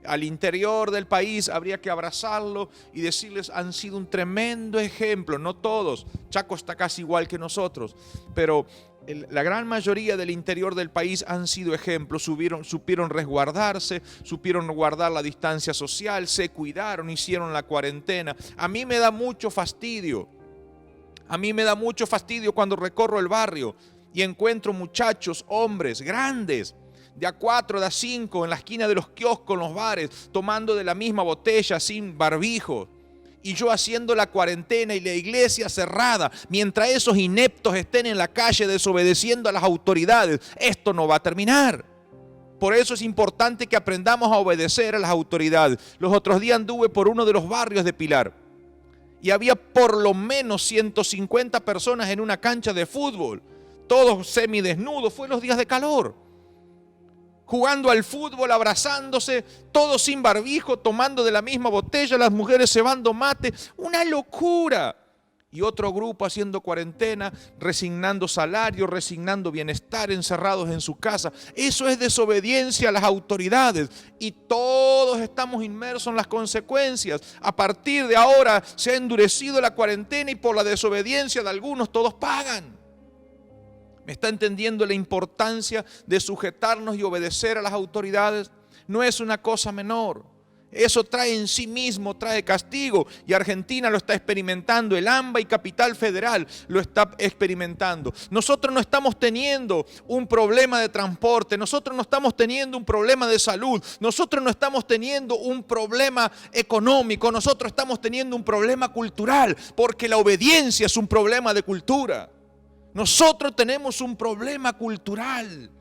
Al interior del país habría que abrazarlo y decirles: han sido un tremendo ejemplo. No todos, Chaco está casi igual que nosotros, pero la gran mayoría del interior del país han sido ejemplos. Supieron resguardarse, supieron guardar la distancia social, se cuidaron, hicieron la cuarentena. A mí me da mucho fastidio. A mí me da mucho fastidio cuando recorro el barrio y encuentro muchachos, hombres, grandes, de a 4, de a 5, en la esquina de los kioscos, en los bares, tomando de la misma botella sin barbijo. Y yo haciendo la cuarentena y la iglesia cerrada, mientras esos ineptos estén en la calle desobedeciendo a las autoridades. Esto no va a terminar. Por eso es importante que aprendamos a obedecer a las autoridades. Los otros días anduve por uno de los barrios de Pilar y había por lo menos 150 personas en una cancha de fútbol, todos semidesnudos, fue los días de calor, jugando al fútbol, abrazándose, todos sin barbijo, tomando de la misma botella, las mujeres cebando mate, una locura. Y otro grupo haciendo cuarentena, resignando salario, resignando bienestar, encerrados en su casa. Eso es desobediencia a las autoridades y todos estamos inmersos en las consecuencias. A partir de ahora se ha endurecido la cuarentena y por la desobediencia de algunos todos pagan. ¿Me está entendiendo la importancia de sujetarnos y obedecer a las autoridades? No es una cosa menor. Eso trae en sí mismo, trae castigo, y Argentina lo está experimentando, el AMBA y Capital Federal lo está experimentando. Nosotros no estamos teniendo un problema de transporte, nosotros no estamos teniendo un problema de salud, nosotros no estamos teniendo un problema económico, nosotros estamos teniendo un problema cultural, porque la obediencia es un problema de cultura. Nosotros tenemos un problema cultural.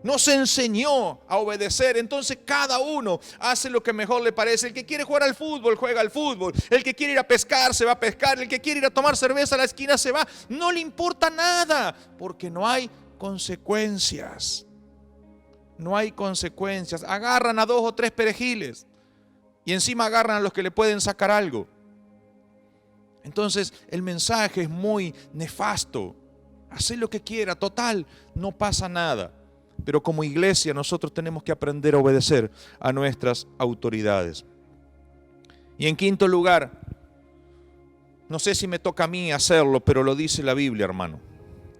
Nos enseñó a obedecer, entonces cada uno hace lo que mejor le parece. El que quiere jugar al fútbol, juega al fútbol. El que quiere ir a pescar, se va a pescar. El que quiere ir a tomar cerveza a la esquina, se va. No le importa nada, porque no hay consecuencias. No hay consecuencias. Agarran a 2 o 3 perejiles y encima agarran a los que le pueden sacar algo. Entonces el mensaje es muy nefasto. Hacé lo que quiera, total, no pasa nada. Pero como iglesia nosotros tenemos que aprender a obedecer a nuestras autoridades. Y en quinto lugar, no sé si me toca a mí hacerlo, pero lo dice la Biblia, hermano.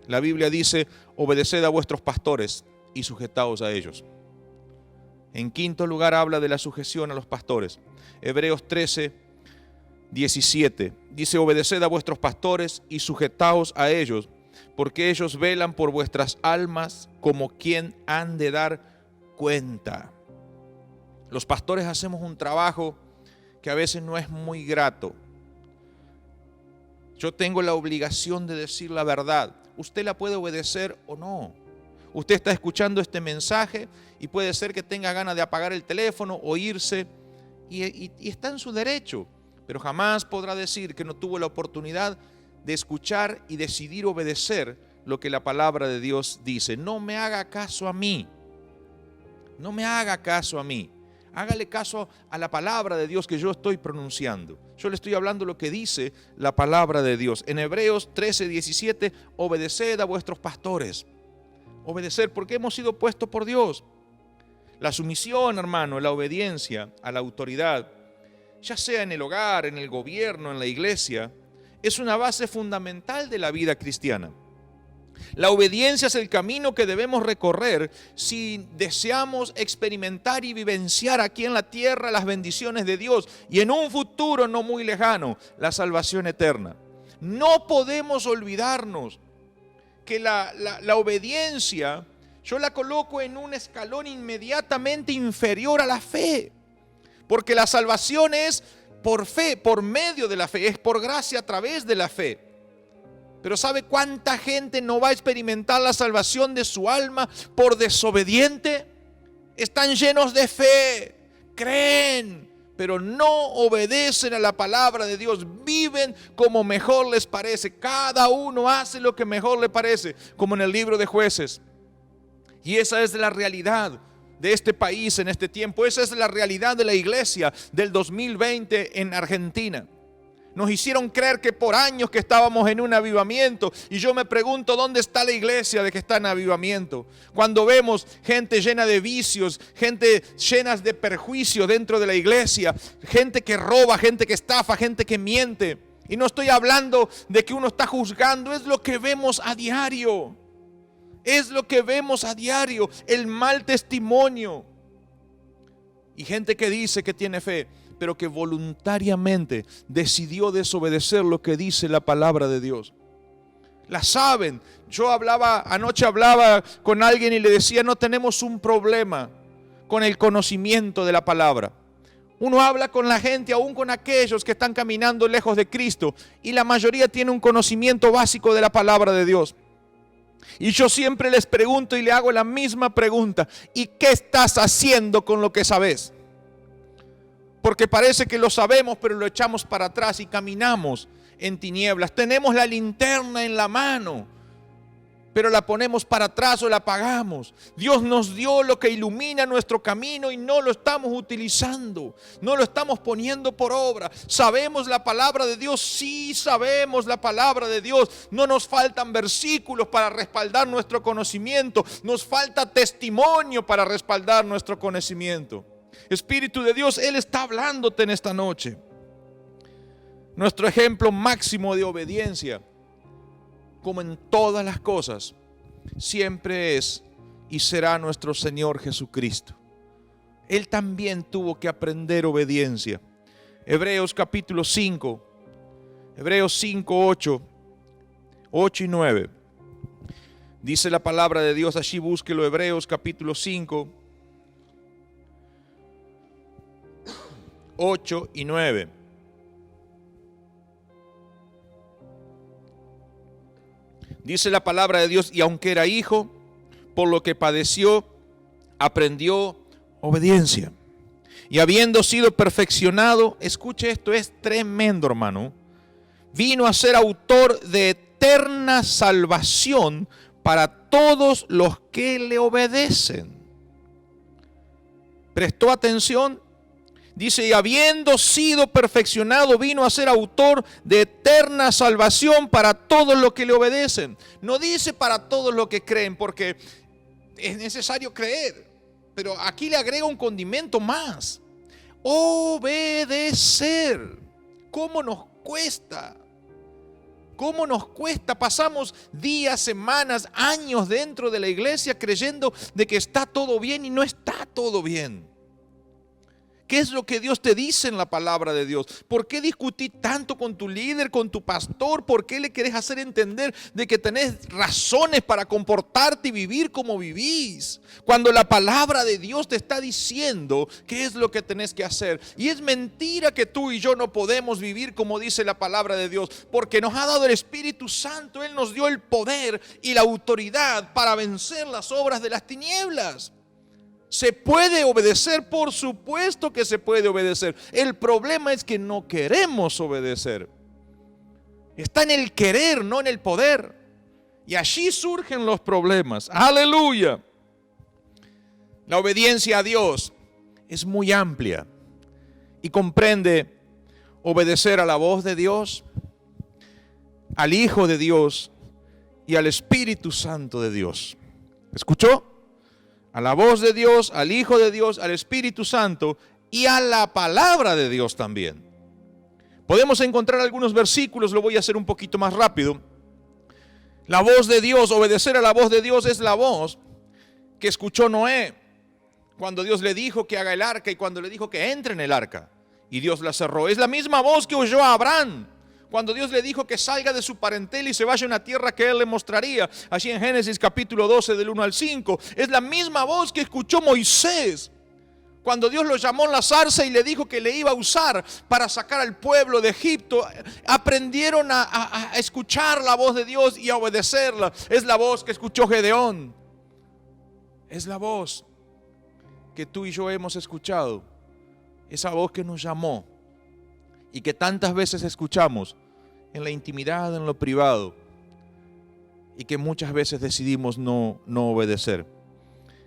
La Biblia dice, obedeced a vuestros pastores y sujetaos a ellos. En quinto lugar habla de la sujeción a los pastores. Hebreos 13, 17. Dice, obedeced a vuestros pastores y sujetaos a ellos, porque ellos velan por vuestras almas como quien han de dar cuenta. Los pastores hacemos un trabajo que a veces no es muy grato. Yo tengo la obligación de decir la verdad. Usted la puede obedecer o no. Usted está escuchando este mensaje y puede ser que tenga ganas de apagar el teléfono o irse y está en su derecho, pero jamás podrá decir que no tuvo la oportunidad de escuchar y decidir obedecer lo que la palabra de Dios dice. No me haga caso a mí. No me haga caso a mí. Hágale caso a la palabra de Dios que yo estoy pronunciando. Yo le estoy hablando lo que dice la palabra de Dios. En Hebreos 13, 17, obedeced a vuestros pastores. Obedecer porque hemos sido puestos por Dios. La sumisión, hermano, la obediencia a la autoridad, ya sea en el hogar, en el gobierno, en la iglesia, es una base fundamental de la vida cristiana. La obediencia es el camino que debemos recorrer si deseamos experimentar y vivenciar aquí en la tierra las bendiciones de Dios y en un futuro no muy lejano, la salvación eterna. No podemos olvidarnos que la obediencia yo la coloco en un escalón inmediatamente inferior a la fe, porque la salvación es por fe, por medio de la fe, es por gracia a través de la fe. Pero ¿sabe cuánta gente no va a experimentar la salvación de su alma por desobediente? Están llenos de fe, creen, pero no obedecen a la palabra de Dios, viven como mejor les parece. Cada uno hace lo que mejor le parece, como en el libro de Jueces. Y esa es la realidad de este país en este tiempo. Esa es la realidad de la iglesia del 2020 en Argentina. Nos hicieron creer que por años que estábamos en un avivamiento, y yo me pregunto dónde está la iglesia de que está en avivamiento. Cuando vemos gente llena de vicios, gente llena de perjuicios dentro de la iglesia, gente que roba, gente que estafa, gente que miente. Y no estoy hablando de que uno está juzgando, es lo que vemos a diario. Es lo que vemos a diario, el mal testimonio. Y gente que dice que tiene fe, pero que voluntariamente decidió desobedecer lo que dice la palabra de Dios. La saben. Anoche hablaba con alguien y le decía, no tenemos un problema con el conocimiento de la palabra. Uno habla con la gente, aún con aquellos que están caminando lejos de Cristo, y la mayoría tiene un conocimiento básico de la palabra de Dios. Y yo siempre les pregunto y le hago la misma pregunta: ¿y qué estás haciendo con lo que sabes? Porque parece que lo sabemos, pero lo echamos para atrás y caminamos en tinieblas. Tenemos la linterna en la mano, pero la ponemos para atrás o la apagamos. Dios nos dio lo que ilumina nuestro camino y no lo estamos utilizando, no lo estamos poniendo por obra. ¿Sabemos la palabra de Dios? Sí, sabemos la palabra de Dios. No nos faltan versículos para respaldar nuestro conocimiento, nos falta testimonio para respaldar nuestro conocimiento. Espíritu de Dios, Él está hablándote en esta noche. Nuestro ejemplo máximo de obediencia, como en todas las cosas, siempre es y será nuestro Señor Jesucristo. Él también tuvo que aprender obediencia. Hebreos capítulo 5, Hebreos 5, 8 y 9. Dice la palabra de Dios, allí búsquelo, Hebreos capítulo 5, 8 y 9. Dice la palabra de Dios, y aunque era hijo, por lo que padeció, aprendió obediencia. Y habiendo sido perfeccionado, escuche esto, es tremendo, hermano, vino a ser autor de eterna salvación para todos los que le obedecen. ¿Prestó atención? Dice, y habiendo sido perfeccionado, vino a ser autor de eterna salvación para todos los que le obedecen. No dice para todos los que creen, porque es necesario creer. Pero aquí le agrega un condimento más. Obedecer. ¿Cómo nos cuesta? ¿Cómo nos cuesta? Pasamos días, semanas, años dentro de la iglesia creyendo de que está todo bien y no está todo bien. ¿Qué es lo que Dios te dice en la palabra de Dios? ¿Por qué discutís tanto con tu líder, con tu pastor? ¿Por qué le querés hacer entender de que tenés razones para comportarte y vivir como vivís? Cuando la palabra de Dios te está diciendo qué es lo que tenés que hacer. Y es mentira que tú y yo no podemos vivir como dice la palabra de Dios, porque nos ha dado el Espíritu Santo. Él nos dio el poder y la autoridad para vencer las obras de las tinieblas. ¿Se puede obedecer? Por supuesto que se puede obedecer. El problema es que no queremos obedecer. Está en el querer, no en el poder. Y allí surgen los problemas. ¡Aleluya! La obediencia a Dios es muy amplia y comprende obedecer a la voz de Dios, al Hijo de Dios y al Espíritu Santo de Dios. ¿Escuchó? A la voz de Dios, al Hijo de Dios, al Espíritu Santo y a la palabra de Dios también. Podemos encontrar algunos versículos, lo voy a hacer un poquito más rápido. La voz de Dios, obedecer a la voz de Dios es la voz que escuchó Noé cuando Dios le dijo que haga el arca y cuando le dijo que entre en el arca y Dios la cerró. Es la misma voz que oyó a Abraham cuando Dios le dijo que salga de su parentela y se vaya a una tierra que Él le mostraría. Allí en Génesis capítulo 12 del 1 al 5. Es la misma voz que escuchó Moisés cuando Dios lo llamó en la zarza y le dijo que le iba a usar para sacar al pueblo de Egipto. Aprendieron a escuchar la voz de Dios y a obedecerla. Es la voz que escuchó Gedeón. Es la voz que tú y yo hemos escuchado. Esa voz que nos llamó y que tantas veces escuchamos en la intimidad, en lo privado, y que muchas veces decidimos no obedecer.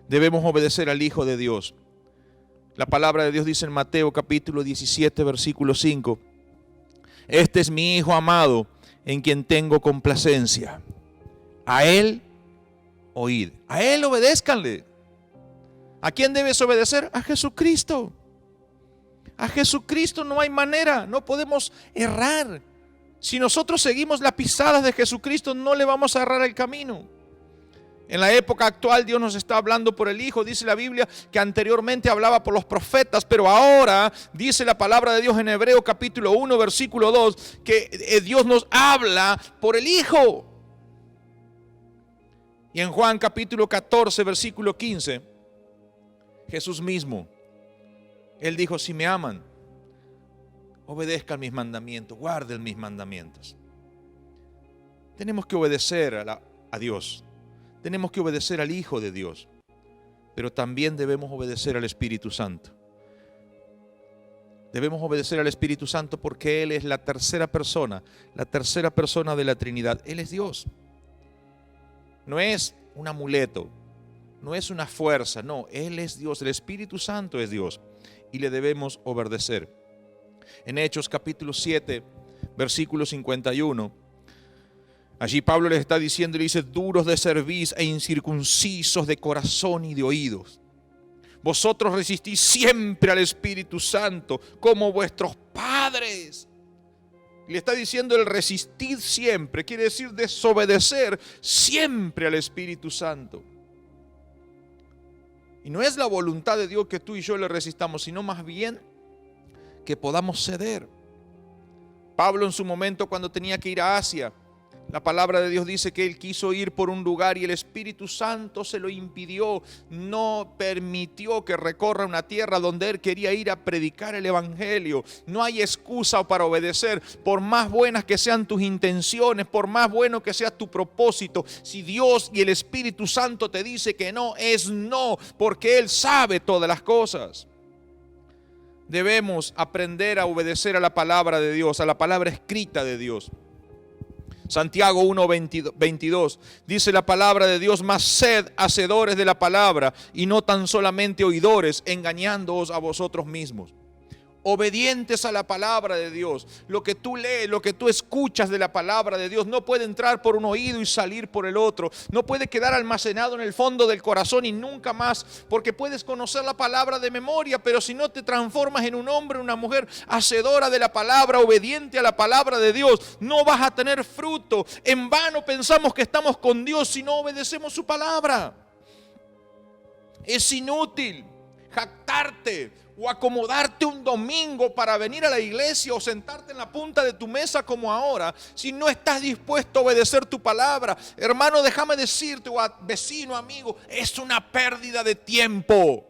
Debemos obedecer al Hijo de Dios. La palabra de Dios dice en Mateo capítulo 17 versículo 5: este es mi Hijo amado, en quien tengo complacencia. A Él oíd. A Él obedézcanle. ¿A quién debes obedecer? A Jesucristo. A Jesucristo no hay manera, no podemos errar. Si nosotros seguimos las pisadas de Jesucristo, no le vamos a errar el camino. En la época actual Dios nos está hablando por el Hijo. Dice la Biblia que anteriormente hablaba por los profetas, pero ahora dice la palabra de Dios en Hebreos capítulo 1 versículo 2 que Dios nos habla por el Hijo. Y en Juan capítulo 14, versículo 15, Jesús mismo, Él dijo, si me aman, obedezcan mis mandamientos, guarden mis mandamientos. Tenemos que obedecer a Dios. Tenemos que obedecer al Hijo de Dios. Pero también debemos obedecer al Espíritu Santo. Debemos obedecer al Espíritu Santo porque Él es la tercera persona de la Trinidad. Él es Dios. No es un amuleto, no es una fuerza, no, Él es Dios, el Espíritu Santo es Dios y le debemos obedecer. En Hechos capítulo 7, versículo 51, allí Pablo les está diciendo, le dice, duros de cerviz e incircuncisos de corazón y de oídos. Vosotros resistís siempre al Espíritu Santo como vuestros padres. Le está diciendo el resistir siempre, quiere decir desobedecer siempre al Espíritu Santo. Y no es la voluntad de Dios que tú y yo le resistamos, sino más bien que podamos ceder. Pablo en su momento cuando tenía que ir a Asia, la palabra de Dios dice que él quiso ir por un lugar y el Espíritu Santo se lo impidió, no permitió que recorra una tierra donde él quería ir a predicar el Evangelio. No hay excusa para obedecer, por más buenas que sean tus intenciones, por más bueno que sea tu propósito. Si Dios y el Espíritu Santo te dice que no, es no, porque Él sabe todas las cosas. Debemos aprender a obedecer a la palabra de Dios, a la palabra escrita de Dios. Santiago 1:22 dice la palabra de Dios, mas sed hacedores de la palabra y no tan solamente oidores, engañándoos a vosotros mismos. Obedientes a la palabra de Dios. Lo que tú lees, lo que tú escuchas de la palabra de Dios no puede entrar por un oído y salir por el otro. No puede quedar almacenado en el fondo del corazón y nunca más, porque puedes conocer la palabra de memoria, pero si no te transformas en un hombre, una mujer hacedora de la palabra, obediente a la palabra de Dios, no vas a tener fruto. En vano pensamos que estamos con Dios si no obedecemos su palabra. Es inútil jactarte o acomodarte un domingo para venir a la iglesia o sentarte en la punta de tu mesa como ahora, si no estás dispuesto a obedecer tu palabra. Hermano, déjame decirte, o vecino, amigo, es una pérdida de tiempo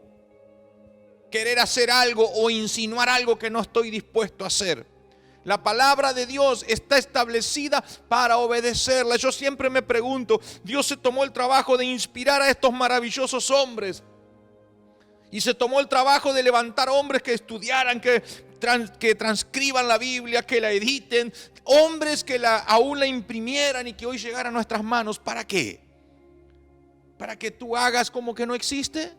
querer hacer algo o insinuar algo que no estoy dispuesto a hacer. La palabra de Dios está establecida para obedecerla. Yo siempre me pregunto, Dios se tomó el trabajo de inspirar a estos maravillosos hombres y se tomó el trabajo de levantar hombres que estudiaran, que transcriban la Biblia, que la editen, hombres que aún la imprimieran y que hoy llegara a nuestras manos. ¿Para qué? ¿Para que tú hagas como que no existe?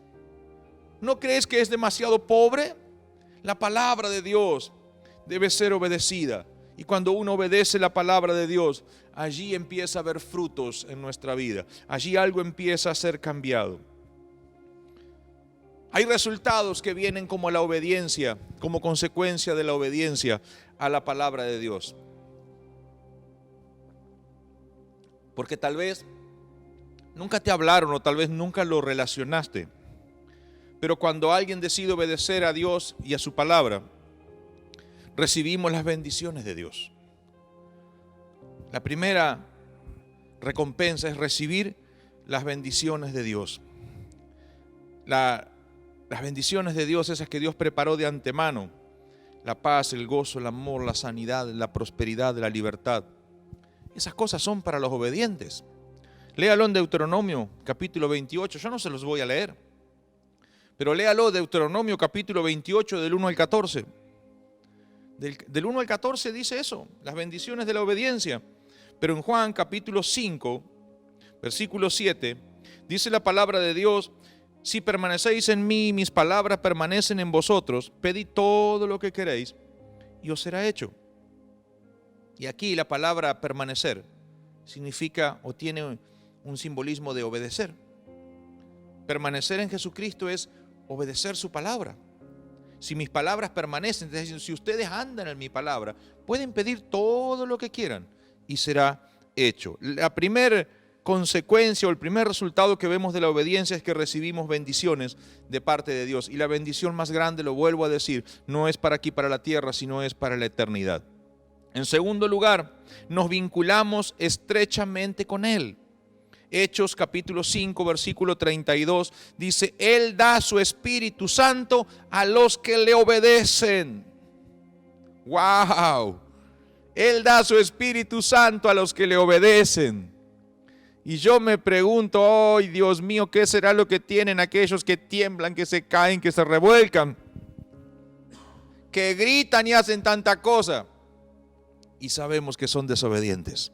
¿No crees que es demasiado pobre? La palabra de Dios debe ser obedecida. Y cuando uno obedece la palabra de Dios, allí empieza a haber frutos en nuestra vida. Allí algo empieza a ser cambiado. Hay resultados que vienen como la obediencia, como consecuencia de la obediencia a la palabra de Dios. Porque tal vez nunca te hablaron o tal vez nunca lo relacionaste. Pero cuando alguien decide obedecer a Dios y a su palabra, recibimos las bendiciones de Dios. La primera recompensa es recibir las bendiciones de Dios. Las bendiciones de Dios, esas que Dios preparó de antemano: la paz, el gozo, el amor, la sanidad, la prosperidad, la libertad. Esas cosas son para los obedientes. Léalo en Deuteronomio capítulo 28, yo no se los voy a leer, pero léalo, Deuteronomio capítulo 28 del 1 al 14. Del 1 al 14 dice eso, las bendiciones de la obediencia. Pero en Juan capítulo 5, versículo 7, dice la palabra de Dios: si permanecéis en mí, mis palabras permanecen en vosotros, pedid todo lo que queréis y os será hecho. Y aquí la palabra permanecer significa o tiene un simbolismo de obedecer. Permanecer en Jesucristo es obedecer su palabra. Si mis palabras permanecen, es decir, si ustedes andan en mi palabra, pueden pedir todo lo que quieran y será hecho. La primera consecuencia o el primer resultado que vemos de la obediencia es que recibimos bendiciones de parte de Dios. Y la bendición más grande, lo vuelvo a decir, no es para aquí, para la tierra, sino es para la eternidad. En segundo lugar, nos vinculamos estrechamente con Él. Hechos capítulo 5, versículo 32, dice, Él da su Espíritu Santo a los que le obedecen. ¡Wow! Él da su Espíritu Santo a los que le obedecen. Y yo me pregunto, ¡ay, Dios mío! ¿Qué será lo que tienen aquellos que tiemblan, que se caen, que se revuelcan, que gritan y hacen tanta cosa? Y sabemos que son desobedientes.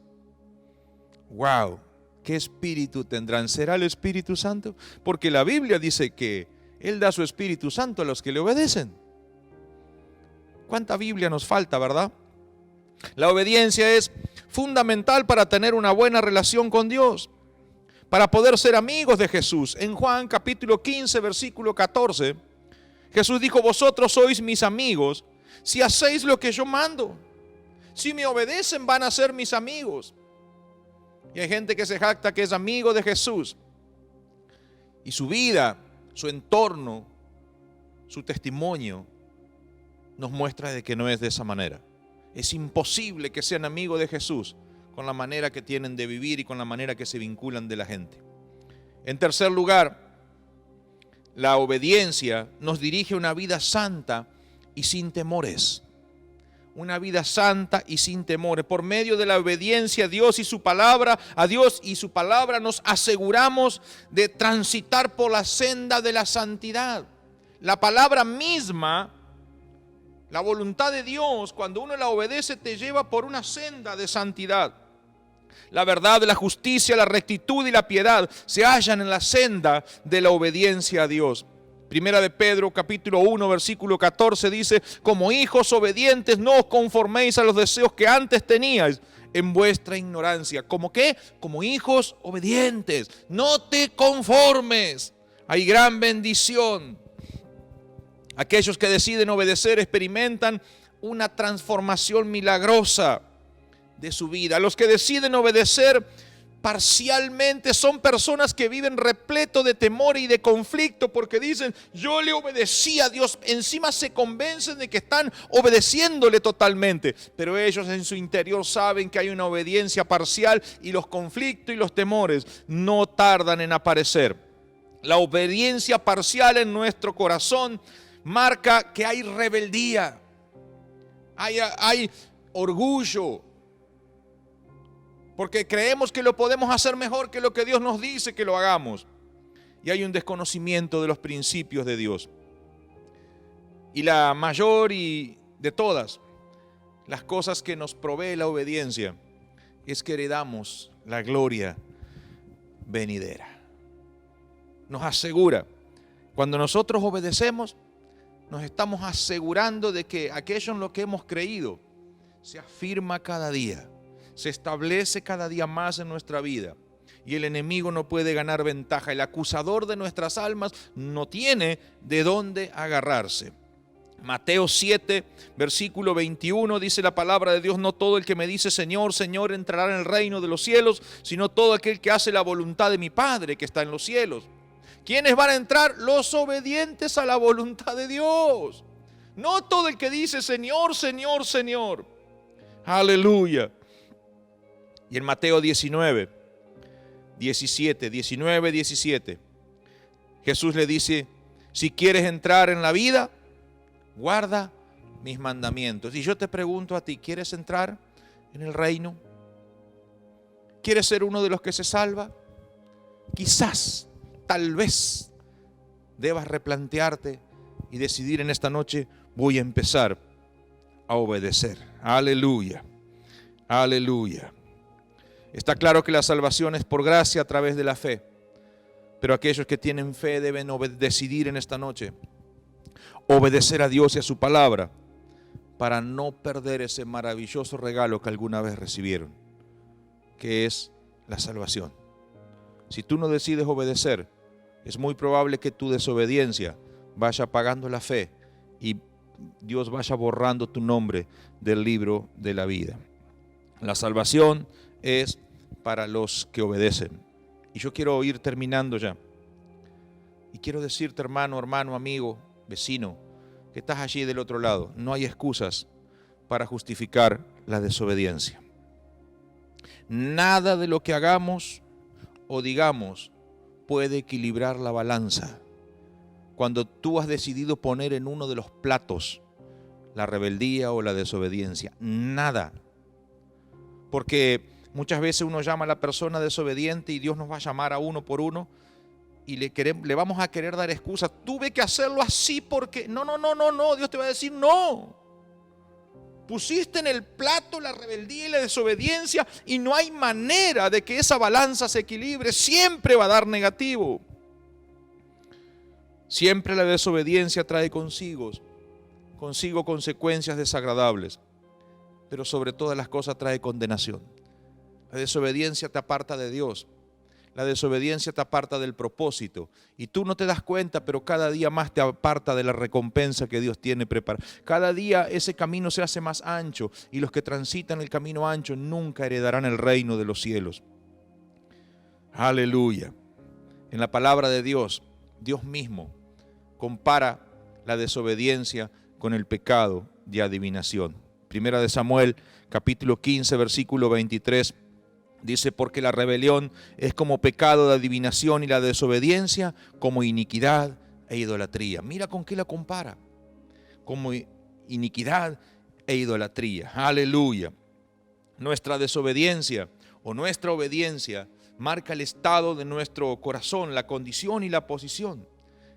¡Wow! ¿Qué espíritu tendrán? ¿Será el Espíritu Santo? Porque la Biblia dice que Él da su Espíritu Santo a los que le obedecen. ¿Cuánta Biblia nos falta, verdad? La obediencia es fundamental para tener una buena relación con Dios, para poder ser amigos de Jesús. En Juan capítulo 15, versículo 14, Jesús dijo, vosotros sois mis amigos si hacéis lo que yo mando. Si me obedecen van a ser mis amigos. Y hay gente que se jacta que es amigo de Jesús. Y su vida, su entorno, su testimonio nos muestra de que no es de esa manera. Es imposible que sean amigos de Jesús con la manera que tienen de vivir y con la manera que se vinculan de la gente. En tercer lugar, la obediencia nos dirige a una vida santa y sin temores. Una vida santa y sin temores. Por medio de la obediencia a Dios y su palabra, nos aseguramos de transitar por la senda de la santidad. La palabra misma, la voluntad de Dios, cuando uno la obedece, te lleva por una senda de santidad. La verdad, la justicia, la rectitud y la piedad se hallan en la senda de la obediencia a Dios. Primera de Pedro, capítulo 1, versículo 14 dice, como hijos obedientes no os conforméis a los deseos que antes teníais en vuestra ignorancia. ¿Cómo qué? Como hijos obedientes. No te conformes. Hay gran bendición. Aquellos que deciden obedecer experimentan una transformación milagrosa de su vida. Los que deciden obedecer parcialmente son personas que viven repleto de temor y de conflicto porque dicen, yo le obedecí a Dios. Encima se convencen de que están obedeciéndole totalmente, pero ellos en su interior saben que hay una obediencia parcial y los conflictos y los temores no tardan en aparecer. La obediencia parcial en nuestro corazón marca que hay rebeldía, hay orgullo, porque creemos que lo podemos hacer mejor que lo que Dios nos dice que lo hagamos. Y hay un desconocimiento de los principios de Dios. Y la mayor y de todas las cosas que nos provee la obediencia es que heredamos la gloria venidera. Nos asegura, cuando nosotros obedecemos, nos estamos asegurando de que aquello en lo que hemos creído se afirma cada día. Se establece cada día más en nuestra vida y el enemigo no puede ganar ventaja. El acusador de nuestras almas no tiene de dónde agarrarse. Mateo 7, versículo 21 dice la palabra de Dios, no todo el que me dice Señor, Señor entrará en el reino de los cielos, sino todo aquel que hace la voluntad de mi Padre que está en los cielos. ¿Quiénes van a entrar? Los obedientes a la voluntad de Dios. No todo el que dice Señor, Señor, Señor. Aleluya. Y en Mateo 19, 17, Jesús le dice, si quieres entrar en la vida, guarda mis mandamientos. Y yo te pregunto a ti, ¿quieres entrar en el reino? ¿Quieres ser uno de los que se salva? Quizás, tal vez, debas replantearte y decidir en esta noche, voy a empezar a obedecer. Aleluya, aleluya. Está claro que la salvación es por gracia a través de la fe, pero aquellos que tienen fe deben decidir en esta noche obedecer a Dios y a su palabra para no perder ese maravilloso regalo que alguna vez recibieron, que es la salvación. Si tú no decides obedecer, es muy probable que tu desobediencia vaya apagando la fe y Dios vaya borrando tu nombre del libro de la vida. La salvación es para los que obedecen. Y yo quiero ir terminando ya. Y quiero decirte, hermano, amigo, vecino, que estás allí del otro lado. No hay excusas para justificar la desobediencia. Nada de lo que hagamos o digamos, puede equilibrar la balanza cuando tú has decidido poner en uno de los platos la rebeldía o la desobediencia? Nada. Porque muchas veces uno llama a la persona desobediente y Dios nos va a llamar a uno por uno y le vamos a querer dar excusas. Tuve que hacerlo así porque... No. Dios te va a decir no. Pusiste en el plato la rebeldía y la desobediencia y no hay manera de que esa balanza se equilibre. Siempre va a dar negativo. Siempre la desobediencia trae consigo consecuencias desagradables, pero sobre todas las cosas trae condenación. La desobediencia te aparta de Dios. La desobediencia te aparta del propósito y tú no te das cuenta, pero cada día más te aparta de la recompensa que Dios tiene preparada. Cada día ese camino se hace más ancho y los que transitan el camino ancho nunca heredarán el reino de los cielos. Aleluya. En la palabra de Dios, Dios mismo compara la desobediencia con el pecado de adivinación. Primera de Samuel, capítulo 15, versículo 23. Dice, porque la rebelión es como pecado de adivinación y la desobediencia como iniquidad e idolatría. Mira con qué la compara. Como iniquidad e idolatría. Aleluya. Nuestra desobediencia o nuestra obediencia marca el estado de nuestro corazón, la condición y la posición.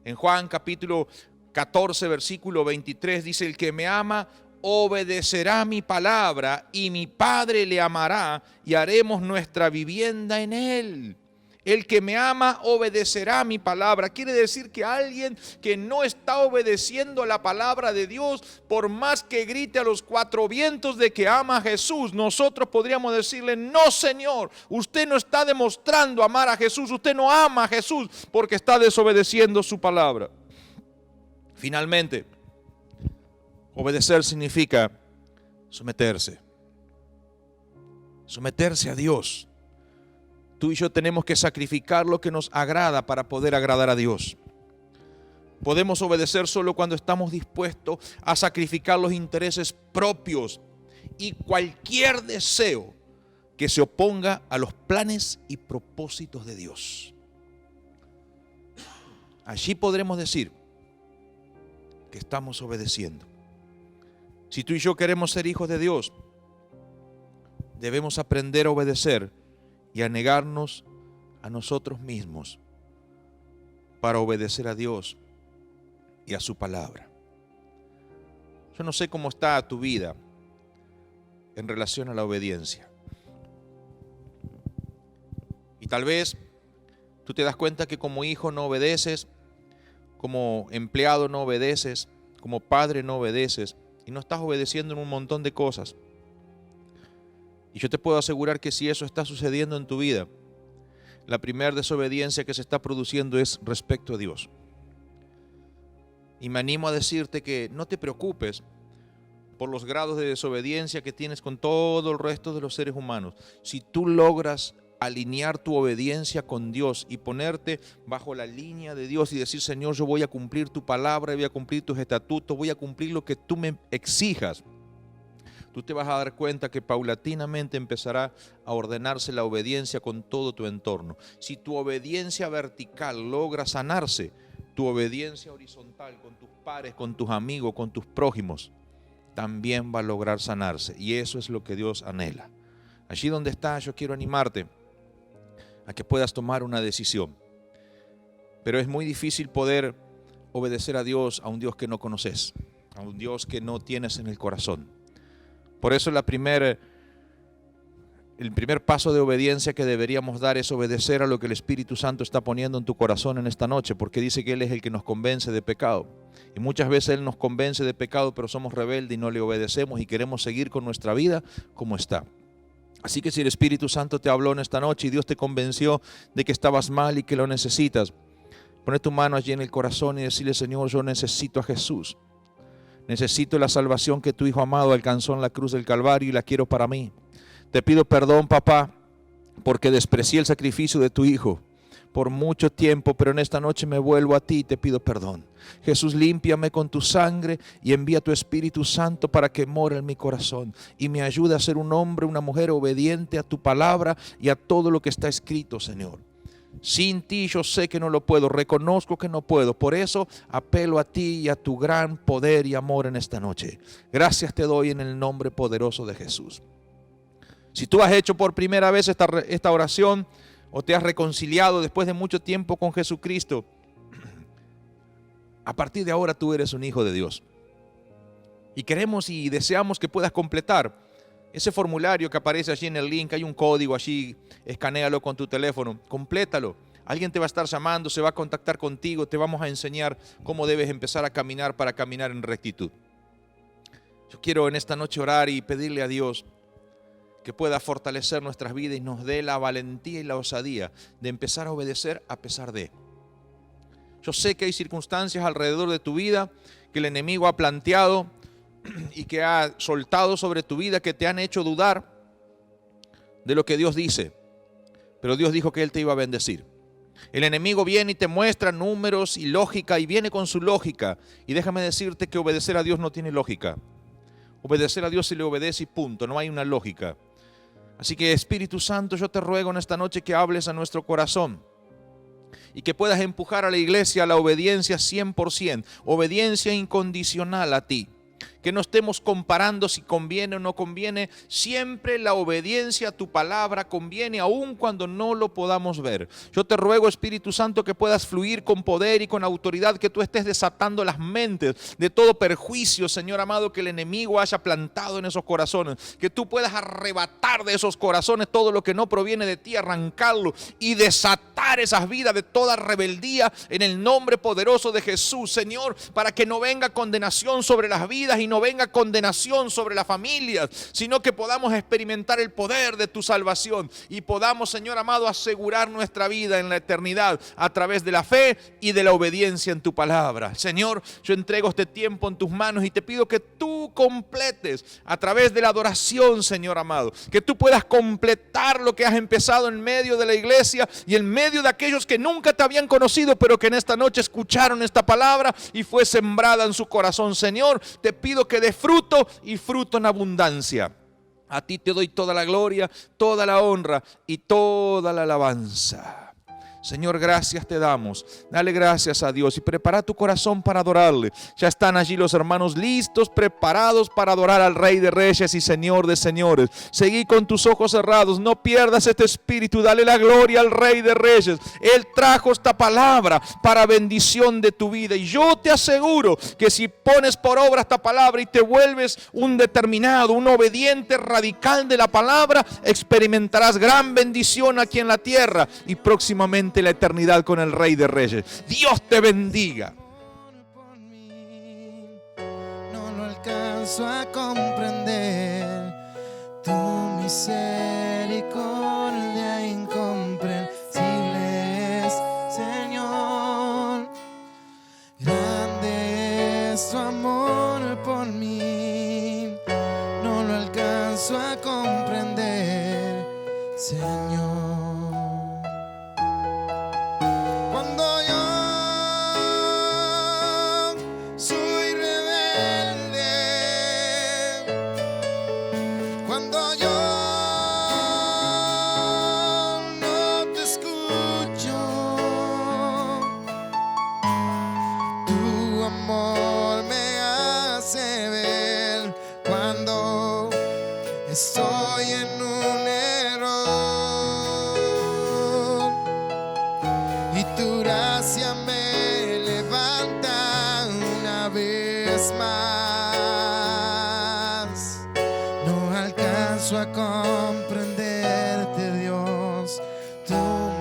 En Juan capítulo 14, versículo 23 dice, el que me ama obedecerá mi palabra y mi Padre le amará y haremos nuestra vivienda en él. El que me ama obedecerá mi palabra. Quiere decir que alguien que no está obedeciendo la palabra de Dios, por más que grite a los cuatro vientos de que ama a Jesús, nosotros podríamos decirle, no Señor, usted no está demostrando amar a Jesús, usted no ama a Jesús porque está desobedeciendo su palabra. Finalmente, obedecer significa someterse. Someterse a Dios. Tú y yo tenemos que sacrificar lo que nos agrada para poder agradar a Dios. Podemos obedecer solo cuando estamos dispuestos a sacrificar los intereses propios y cualquier deseo que se oponga a los planes y propósitos de Dios. Allí podremos decir que estamos obedeciendo. Si tú y yo queremos ser hijos de Dios, debemos aprender a obedecer y a negarnos a nosotros mismos para obedecer a Dios y a su palabra. Yo no sé cómo está tu vida en relación a la obediencia. Y tal vez tú te das cuenta que como hijo no obedeces, como empleado no obedeces, como padre no obedeces, y no estás obedeciendo en un montón de cosas. Y yo te puedo asegurar que si eso está sucediendo en tu vida, la primera desobediencia que se está produciendo es respecto a Dios. Y me animo a decirte que no te preocupes por los grados de desobediencia que tienes con todo el resto de los seres humanos. Si tú logras alinear tu obediencia con Dios y ponerte bajo la línea de Dios y decir, Señor, yo voy a cumplir tu palabra, voy a cumplir tus estatutos, voy a cumplir lo que tú me exijas, tú te vas a dar cuenta que paulatinamente empezará a ordenarse la obediencia con todo tu entorno. Si tu obediencia vertical logra sanarse, tu obediencia horizontal con tus pares, con tus amigos, con tus prójimos, también va a lograr sanarse. Y eso es lo que Dios anhela. Allí donde estás, yo quiero animarte a que puedas tomar una decisión. Pero es muy difícil poder obedecer a Dios, a un Dios que no conoces, a un Dios que no tienes en el corazón. Por eso el primer paso de obediencia que deberíamos dar es obedecer a lo que el Espíritu Santo está poniendo en tu corazón en esta noche, porque dice que Él es el que nos convence de pecado. Y muchas veces Él nos convence de pecado, pero somos rebeldes y no le obedecemos y queremos seguir con nuestra vida como está. Así que si el Espíritu Santo te habló en esta noche y Dios te convenció de que estabas mal y que lo necesitas, pone tu mano allí en el corazón y decirle, Señor, yo necesito a Jesús. Necesito la salvación que tu Hijo amado alcanzó en la cruz del Calvario y la quiero para mí. Te pido perdón, papá, porque desprecié el sacrificio de tu Hijo por mucho tiempo, pero en esta noche me vuelvo a ti y te pido perdón. Jesús, límpiame con tu sangre y envía tu Espíritu Santo para que more en mi corazón y me ayude a ser un hombre, una mujer obediente a tu palabra y a todo lo que está escrito, Señor. Sin ti yo sé que no lo puedo, reconozco que no puedo. Por eso apelo a ti y a tu gran poder y amor en esta noche. Gracias te doy en el nombre poderoso de Jesús. Si tú has hecho por primera vez esta oración o te has reconciliado después de mucho tiempo con Jesucristo, a partir de ahora tú eres un hijo de Dios. Y queremos y deseamos que puedas completar ese formulario que aparece allí en el link. Hay un código allí, escanéalo con tu teléfono, complétalo. Alguien te va a estar llamando, se va a contactar contigo, te vamos a enseñar cómo debes empezar a caminar para caminar en rectitud. Yo quiero en esta noche orar y pedirle a Dios que pueda fortalecer nuestras vidas y nos dé la valentía y la osadía de empezar a obedecer a pesar de. Yo sé que hay circunstancias alrededor de tu vida que el enemigo ha planteado y que ha soltado sobre tu vida, que te han hecho dudar de lo que Dios dice. Pero Dios dijo que Él te iba a bendecir. El enemigo viene y te muestra números y lógica, y viene con su lógica. Y déjame decirte que obedecer a Dios no tiene lógica. Obedecer a Dios se le obedece y punto, no hay una lógica. Así que Espíritu Santo, yo te ruego en esta noche que hables a nuestro corazón y que puedas empujar a la iglesia a la obediencia 100%, obediencia incondicional a ti. Que no estemos comparando si conviene o no conviene. Siempre la obediencia a tu palabra conviene, aun cuando no lo podamos ver. Yo te ruego, Espíritu Santo, que puedas fluir con poder y con autoridad, que tú estés desatando las mentes de todo perjuicio, Señor amado, que el enemigo haya plantado en esos corazones. Que tú puedas arrebatar de esos corazones todo lo que no proviene de ti, arrancarlo y desatar esas vidas de toda rebeldía en el nombre poderoso de Jesús, Señor, para que no venga condenación sobre las vidas y no venga condenación sobre las familias, sino que podamos experimentar el poder de tu salvación y podamos, Señor amado, asegurar nuestra vida en la eternidad a través de la fe y de la obediencia en tu palabra. Señor, yo entrego este tiempo en tus manos y te pido que tú completes a través de la adoración, Señor amado, que tú puedas completar lo que has empezado en medio de la iglesia y en medio de aquellos que nunca te habían conocido, pero que en esta noche escucharon esta palabra y fue sembrada en su corazón. Señor, te pido que dé fruto y fruto en abundancia. A ti te doy toda la gloria, toda la honra y toda la alabanza. Señor, gracias te damos. Dale gracias a Dios y prepara tu corazón para adorarle. Ya están allí los hermanos listos, preparados para adorar al Rey de Reyes y Señor de Señores. Seguí con tus ojos cerrados, no pierdas este espíritu. Dale la gloria al Rey de Reyes. Él trajo esta palabra para bendición de tu vida. Y yo te aseguro que si pones por obra esta palabra y te vuelves un determinado, un obediente radical de la palabra, experimentarás gran bendición aquí en la tierra y próximamente la eternidad con el Rey de Reyes. Dios te bendiga. No lo alcanzo a comprender, tu misericordia incomprensible es, Señor. Grande es tu amor por mí, no lo alcanzo a comprender, Señor. Cuando yo soy rebelde, cuando yo no te escucho, tu amor me hace ver cuando estoy en un error. Y tu gracia me levanta una vez más. No alcanzo a comprenderte, Dios, tu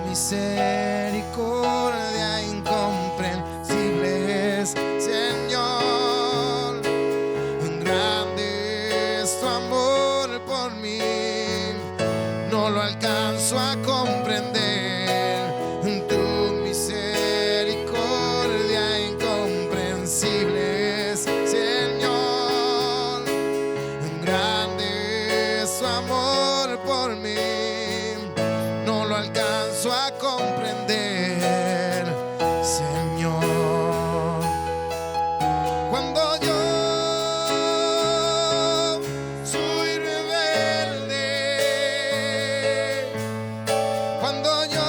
misericordia incomprensible es, Señor. Grande es tu amor por mí, no lo alcanzo a comprender. Alcanzo a comprender, Señor. Cuando yo soy rebelde, cuando yo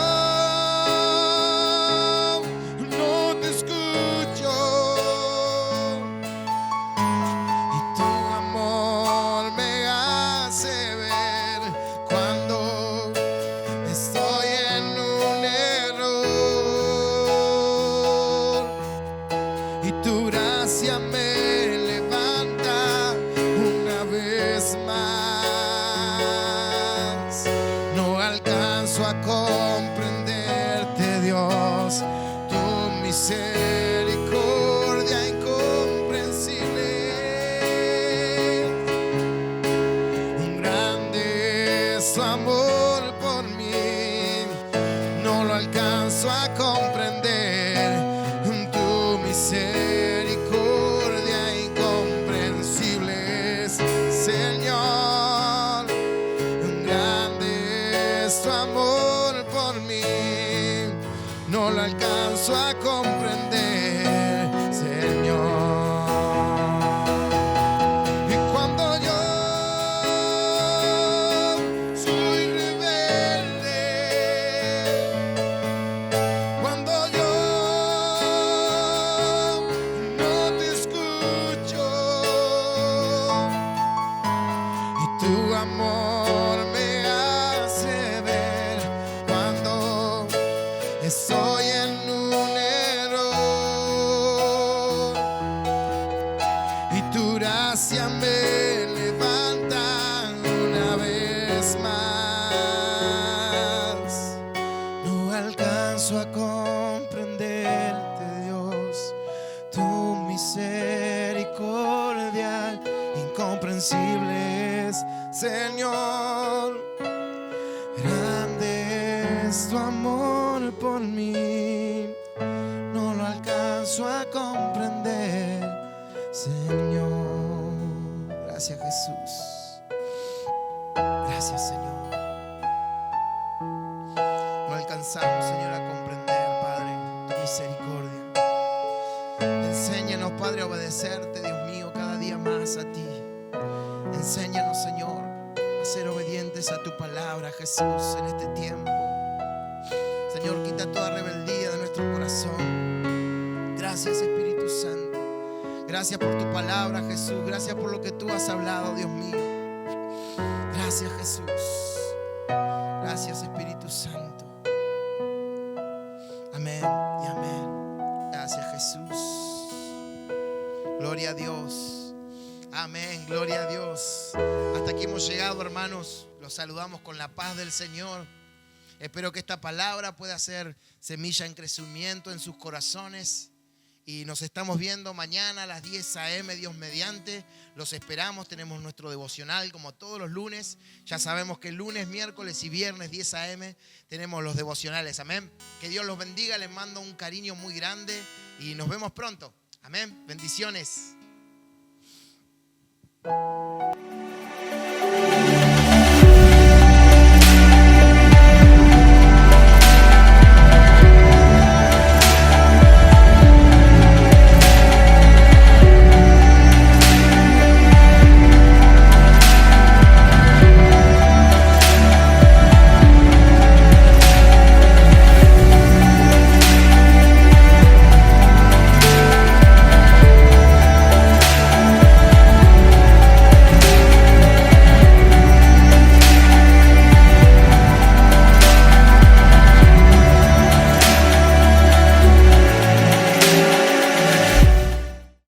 alcanzo a comprender tu misericordia incomprensible es, Señor. Grande es tu amor por mí, no lo alcanzo a comprender, Señor. Y cuando yo soy rebelde, cuando yo no te escucho y tu amor me hace ver cuando estoy en un error y tu gracia me levanta una vez más. No alcanzo a comprenderte, Dios, tu misericordia incomprensible es, Señor. Grande es tu amor por mí, no lo alcanzo a comprender, Señor. Gracias, Jesús. Gracias, Señor. No alcanzamos, Señor, a comprender, Padre, tu misericordia. Enséñanos, Padre, a obedecerte, Dios mío, cada día más a ti. Enséñanos, Señor, a ser obedientes a tu palabra, Jesús, en este tiempo. Señor, quita toda rebeldía de nuestro corazón. Gracias, Espíritu Santo. Gracias por tu palabra, Jesús. Gracias por lo que tú has hablado, Dios mío. Gracias, Jesús. Gracias, Espíritu Santo. Amén y amén. Gracias, Jesús. Gloria a Dios. Amén, gloria a Dios. Hasta aquí hemos llegado, hermanos. Los saludamos con la paz del Señor. Espero que esta palabra pueda ser semilla en crecimiento en sus corazones. Y nos estamos viendo mañana a las 10 a.m., Dios mediante. Los esperamos, tenemos nuestro devocional como todos los lunes. Ya sabemos que lunes, miércoles y viernes 10 a.m. tenemos los devocionales, amén. Que Dios los bendiga, les mando un cariño muy grande y nos vemos pronto, amén. Bendiciones.